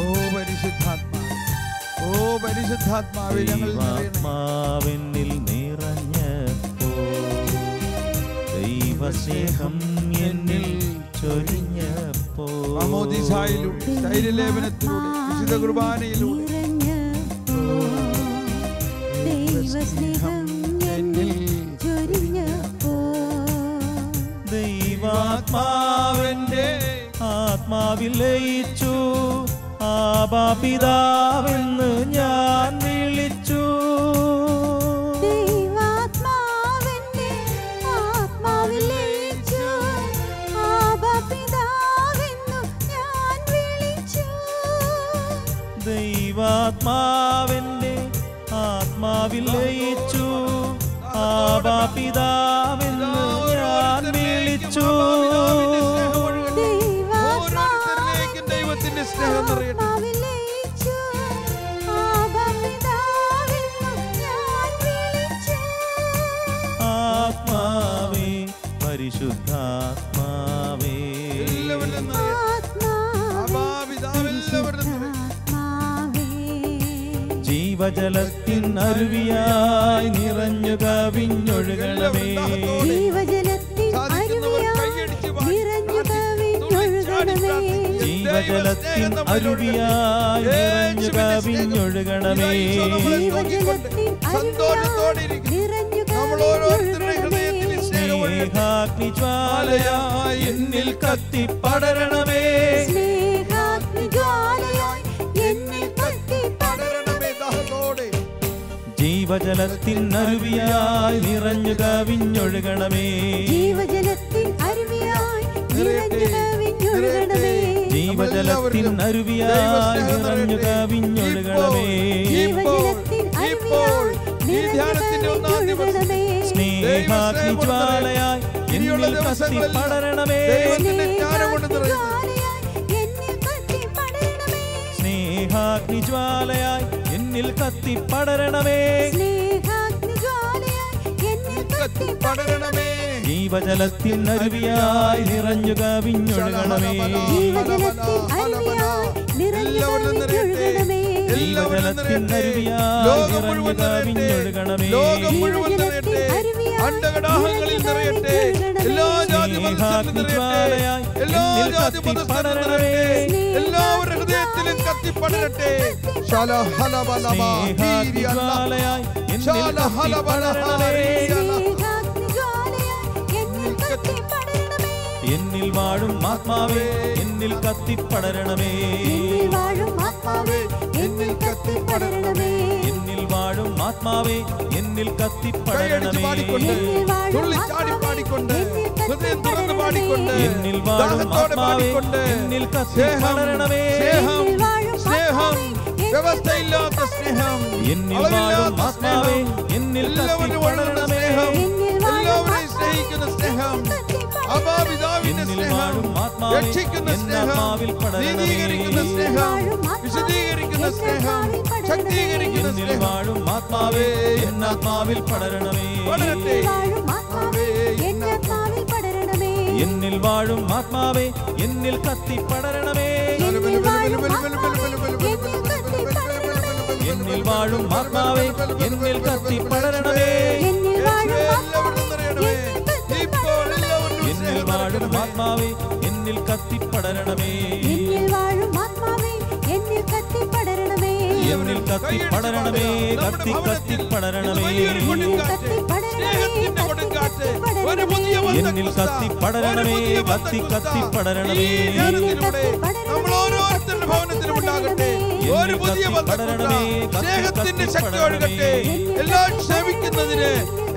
ഓ പരിശുദ്ധാത്മാവേ, ഓ പരിശുദ്ധാത്മാവേ, ഞങ്ങൾ ദൈവാത്മാവെന്നിൽ നിറഞ്ഞപ്പോ, ദൈവസ്നേഹം എന്നിൽ ചൊരിഞ്ഞപ്പോ, മാമോദീസായിലൂടെ, സ്ഥൈര്യലേപനത്തിലൂടെ, വിശുദ്ധ കുർബാനയിലൂടെ ദൈവസ്നേഹം എന്നിൽ ചൊരിഞ്ഞപ്പോ, ദൈവാത്മാവെന്റെ ആത്മാവിൽ ലയിച്ചു, ആബാ പിതാവെന്ന് ഞാൻ വിളിച്ചു. ദൈവാത്മാവെന്റെ ആത്മാവിൽ ലയിച്ചു, ആബാ പിതാവെന്നു ഞാൻ വിളിച്ചു. ദൈവാത്മാവെന്റെ ആത്മാവിൽ ലയിച്ചു, ആബാ പിതാവെന്ന് ഞാൻ വിളിച്ചു. ഓരോരുത്തരിലേക്കും ദൈവത്തിന്റെ സ്നേഹം നിറയട്ടെ. ആത്മാവിൽ ലയിച്ചു, ആബാ പിതാവെന്നു ഞാൻ വിളിച്ചു. ആത്മാവേ പരിശുദ്ധാത്മാവേ, എല്ലാവരിലും നിറയട്ടെ. ആബാ പിതാവ് എല്ലാവരിലും നിറയട്ടെ. ആത്മാവേ ജീവജലത്തിൻ അരുവിയായി നിറഞ്ഞു കവിഞ്ഞൊഴുകണമേ. ജീവജലത്തിൻ അരുവിയായി നിറഞ്ഞു കവിഞ്ഞൊഴുകണമേ. ജീവജലത്തിൻ അരുവിയായി നിറഞ്ഞു കവിഞ്ഞൊഴുകണമേ. ജീവജലത്തിൻ സന്തോഷത്തോടെ അരുവിയായി നിറഞ്ഞു നമ്മൾ ഓരോരുത്തരുടെ ഹൃദയത്തിൽ കവിഞ്ഞൊഴുകണമേ. സ്നേഹം ഒഴുകട്ടെ. സ്നേഹാഗ്നിജ്വാലയായി എന്നിൽ കത്തിപ്പടരണമേ. സ്നേഹാഗ്നിജ്വാലയായി എന്നിൽ കത്തിപ്പടരണമേ. ദാഹത്തോടെ ജീവജലത്തിൻ അരുവിയായി നിറഞ്ഞു കവിഞ്ഞൊഴുകണമേ. ജീവജലത്തിൻ അരുവിയായി നിറഞ്ഞു കവിഞ്ഞൊഴുകണമേ. ജീവജലത്തിൻ അരുവിയായി നിറഞ്ഞു കവിഞ്ഞൊഴുകണമേ. ജീവജലത്തിൻ അരുവിയായി നിറഞ്ഞു കവിഞ്ഞൊഴുകണമേ. സ്നേഹാഗ്നിജ്വാലയായി എന്നിൽ കത്തിപ്പടരണമേ. ദൈവത്തിന്റെ ജ്ഞാനം കൊണ്ട് നിറയട്ടെ. സ്നേഹാഗ്നിജ്വാലയായി എന്നിൽ കത്തിപ്പടരണമേ. കത്തിപ്പടരണമേ. ജീവജലത്തിൻ അരുവിയായി നിറഞ്ഞു കവിഞ്ഞൊഴുകണമേ. ജീവജലത്തിൻ അരുവിയായി നിറഞ്ഞു കവിഞ്ഞൊഴുകണമേ. അണ്ടകടാഹങ്ങളിൽ നിറയട്ടെ, എല്ലാ ജാതി മതസ്ഥരിലും നിറയട്ടെ, എല്ലാ ജാതി മതസ്ഥരിലും നിറയട്ടെ, എല്ലാവരുടെ ഹൃദയത്തിലും കത്തിപ്പടരട്ടെ. എന്നിൽ വാഴും ആത്മാവേ എന്നിൽ കത്തിപ്പടരണമേ. എന്നിൽ വാഴും ആത്മാവേ എന്നിൽ കത്തിപ്പടരണമേ. എന്നിൽ വാഴും ആത്മാവേ എന്നിൽ കത്തിപ്പടരണമേ. തുള്ളിച്ചാടി പാടിക്കൊണ്ട്, ഹൃദയം തുറന്ന് പാടിക്കൊണ്ട്, എന്നിൽ വാഴും ആത്മാവേ എന്നിൽ കത്തിപ്പടരണമേ. സ്നേഹം, സ്നേഹം, വ്യവസ്ഥയില്ലാത്ത സ്നേഹം, എന്നിൽ വാഴും ആത്മാവേ എന്നിൽ കത്തിപ്പടരണമേ. എല്ലാവരെയും സ്നേഹിക്കുന്ന സ്നേഹം, അബാപിതാവിന്റെ സ്നേഹം, രക്ഷിക്കുന്ന സ്നേഹം, നീതീകരിക്കുന്ന സ്നേഹം, വിശദീകരിക്കുന്ന സ്നേഹം, ശക്തീകരിക്കുന്ന സ്നേഹം. വാഴും ആത്മാവേ എന്നാത്മാവിൽ പടരണമേ. പടരട്ടെ. എന്നിൽ വാഴും ആത്മാവേ എന്നിൽ കത്തിപ്പടരണമേ. എന്നിൽ വാഴും ആത്മാവേ എന്നിൽ കത്തിപ്പടരണമേ. എന്നിൽ വാഴും ആത്മാവേ എന്നിൽ കത്തിപ്പടരണമേ. എന്നിൽ കത്തിപ്പടരണമേ. കത്തി കത്തിപ്പടരണമേ. എന്നിൽ കത്തിപ്പടരണമേ. കത്തി കത്തിപ്പടരണമേ. നമ്മൾ ഓരോരുത്തരുടെ ഭവനത്തിലും ഉണ്ടാകട്ടെ ഒരു പുതിയ സ്നേഹത്തിന്റെ ശക്തി ഒഴുകട്ടെ. എല്ലാം ക്ഷമിക്കുന്നതിന്,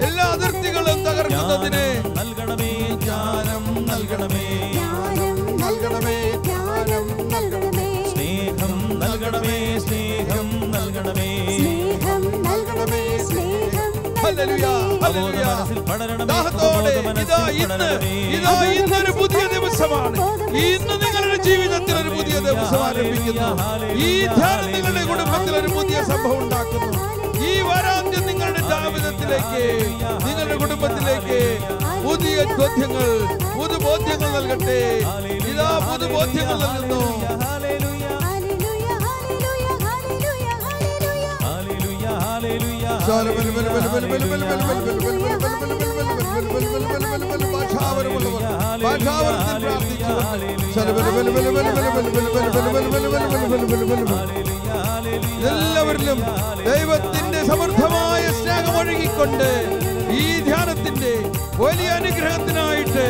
എല്ലാ അതിർത്തികളും തകർക്കുന്നതിന് നൽകണമേ. ജ്ഞാനം നൽകണമേ. നൽകണമേ, ജ്ഞാനം നൽകണമേ, സ്നേഹം നൽകണമേ. സ്നേഹം നൽകണമേ. ദാഹത്തോടെ ഇതാ ഇന്നൊരു പുതിയ ദിവസമാണ്. ഇന്ന് നിങ്ങളുടെ ജീവിതത്തിൽ ഒരു പുതിയ ദിവസം ആരംഭിക്കുന്നു. ഈ ധ്യാനം നിങ്ങളുടെ കുടുംബത്തിൽ ഒരു പുതിയ സംഭവം ഉണ്ടാക്കുന്നു. ഈ വാരാന്ത്യം നിങ്ങളുടെ ജീവിതത്തിലേക്ക്, നിങ്ങളുടെ കുടുംബത്തിലേക്ക് പുതിയ ബോധ്യങ്ങൾ, പുതുബോധ്യങ്ങൾ നൽകട്ടെ. ഇതാ പുതുബോധ്യങ്ങൾ നൽകുന്നു. എല്ലാവരിലും ദൈവത്തിന്റെ സമൃദ്ധമായ സ്നേഹം ഒഴുകിക്കൊണ്ട് ഈ ധ്യാനത്തിന്റെ വലിയ അനുഗ്രഹത്തിനായിട്ട്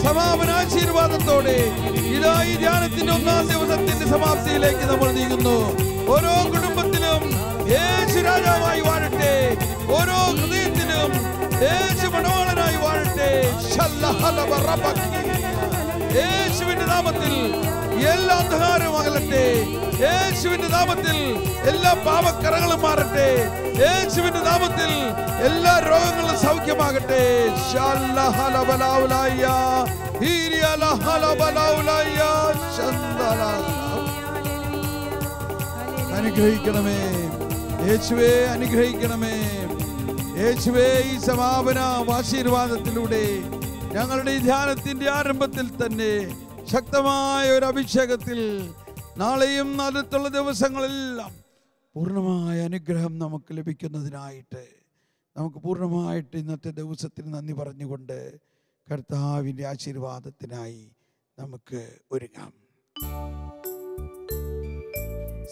സമാപനാശീർവാദത്തോടെ ഇതാ ഈ ധ്യാനത്തിന്റെ 1-ാം ദിവസത്തിന്റെ സമാപ്തിയിലേക്ക് നമ്മൾ നീങ്ങുന്നു. ഓരോ കുടുംബത്തിലും യേശു രാജാവായി വാഴട്ടെ. ഓരോ ഹൃദയത്തിലും യേശു മണവാളനായി വാഴട്ടെ. യേശുവിന്റെ നാമത്തിൽ എല്ലാ അന്ധകാരവും അകലട്ടെ. യേശുവിന്റെ നാമത്തിൽ എല്ലാ പാപക്കറകളും മാറട്ടെ. യേശുവിന്റെ നാമത്തിൽ എല്ലാ രോഗങ്ങളും സൗഖ്യമാകട്ടെ. അനുഗ്രഹിക്കണമേ യേശുവേ, അനുഗ്രഹിക്കണമേ യേശുവേ. ഈ സമാപന ആശീർവാദത്തിലൂടെ ഞങ്ങളുടെ ഈ ധ്യാനത്തിന്റെ ആരംഭത്തിൽ തന്നെ ശക്തമായ ഒരു അഭിഷേകത്തിൽ നാളെയും അടുത്തുള്ള ദിവസങ്ങളെല്ലാം പൂർണ്ണമായ അനുഗ്രഹം നമുക്ക് ലഭിക്കുന്നതിനായിട്ട് നമുക്ക് പൂർണ്ണമായിട്ട് ഇന്നത്തെ ദിവസത്തിന് നന്ദി പറഞ്ഞുകൊണ്ട് കർത്താവിൻ്റെ ആശീർവാദത്തിനായി നമുക്ക് ഒരുങ്ങാം.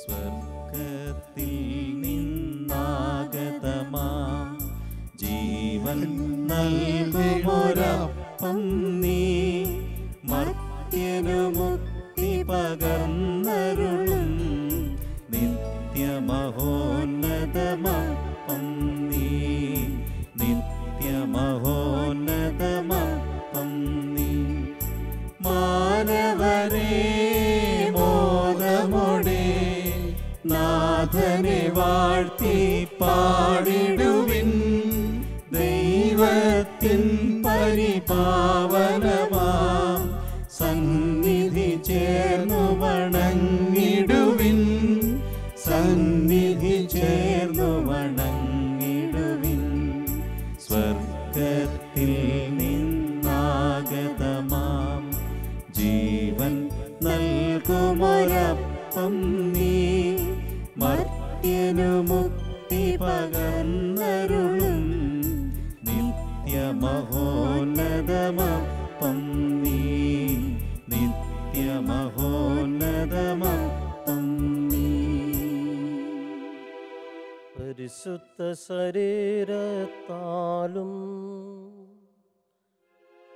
സ്വർഗത്തിൽ നിന്നാഗതമാം ജീവൻ നൽകുമൊരപ്പം നീ, മർത്യനു മുക്തി പകർന്നരുളും നിത്യമഹോന്നതമപ്പം നീ, നിത്യമഹോന്നതമപ്പം നീ. മാനവരേ മോദമോടെ നാഥനെ വാഴ്ത്തി പാടിടുവിൻ, ദൈവത്തിൻ പരിപാവനമാം സന്നിധി ചേർന്നു വണങ്ങിടുവിൻ, സന്നിധി ചേർന്നു വണങ്ങിടുവിൻ. സ്വർഗത്തിൽ നിന്നാ നൽകുമൊരപ്പം നീ മർത്യനു മുക്തി പകർന്നരുളും നിത്യമഹോന്നതമപ്പം നീ നിത്യമഹോന്നതമപ്പം നീ പരിശുദ്ധ ശരീരത്താലും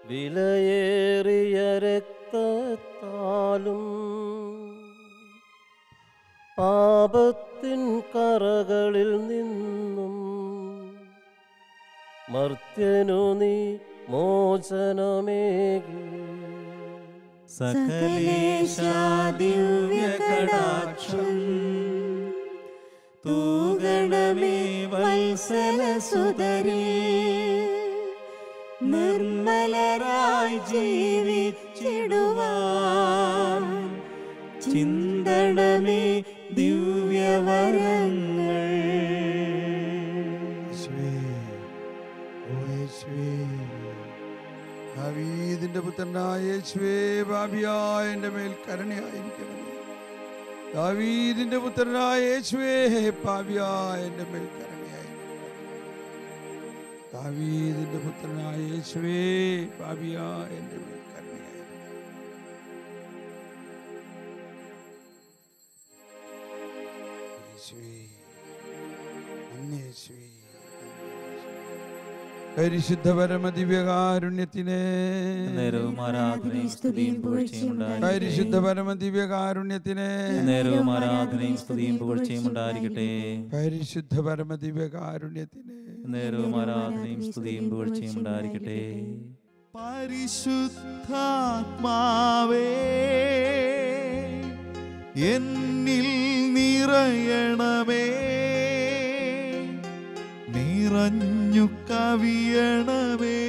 വിലയേറിയ രക്തത്താലും പാപത്തിൻ കറകളിൽ നിന്നും മർത്യനു നീ മോചനമേകി സകലേശാദിവ്യകടാക്ഷം തൂഗണമേ വത്സലസുതരേ നിർമ്മലരായി ജീവിച്ചിടുവാൻ ചിന്തണമേ ദിവ്യവരങ്ങൾ. ദാവീദിന്റെ പുത്രനായ യേശുവേ, പാപിയായ എൻ്റെ മേൽ കരുണയായിരിക്കണമേ. ദാവീദിന്റെ പുത്രനായ യേശുവേ, പാപിയായ എൻ്റെ മേൽ കരുണയായിരിക്കണമേ. ദാവീദിന്റെ പുത്രനായ യേശുവേ, പാപിയായ എൻ്റെ മേൽ കരുണയായിരിക്കണമേ. യേശുവേ, നന്ദി യേശുവേ. പരിശുദ്ധ പരമദിവ്യകാരുണ്യത്തിനെ നേരവും ആരാധനയും സ്തുതിയും പുകഴ്ചയും ഉണ്ടായിരിക്കട്ടെ. പരിശുദ്ധ പരമദിവ്യകാരുണ്യത്തിനെ നേരവും ആരാധനയും സ്തുതിയും പുകഴ്ചയും ഉണ്ടായിരിക്കട്ടെ. പരിശുദ്ധ പരമദിവ്യകാരുണ്യത്തിനെ നേരവും ആരാധനയും സ്തുതിയും പുകഴ്ചയും ഉണ്ടായിരിക്കട്ടെ. പരിശുദ്ധാത്മാവേ എന്നിൽ നിറയണമേ, നിറഞ്ഞു കവിയണമേ.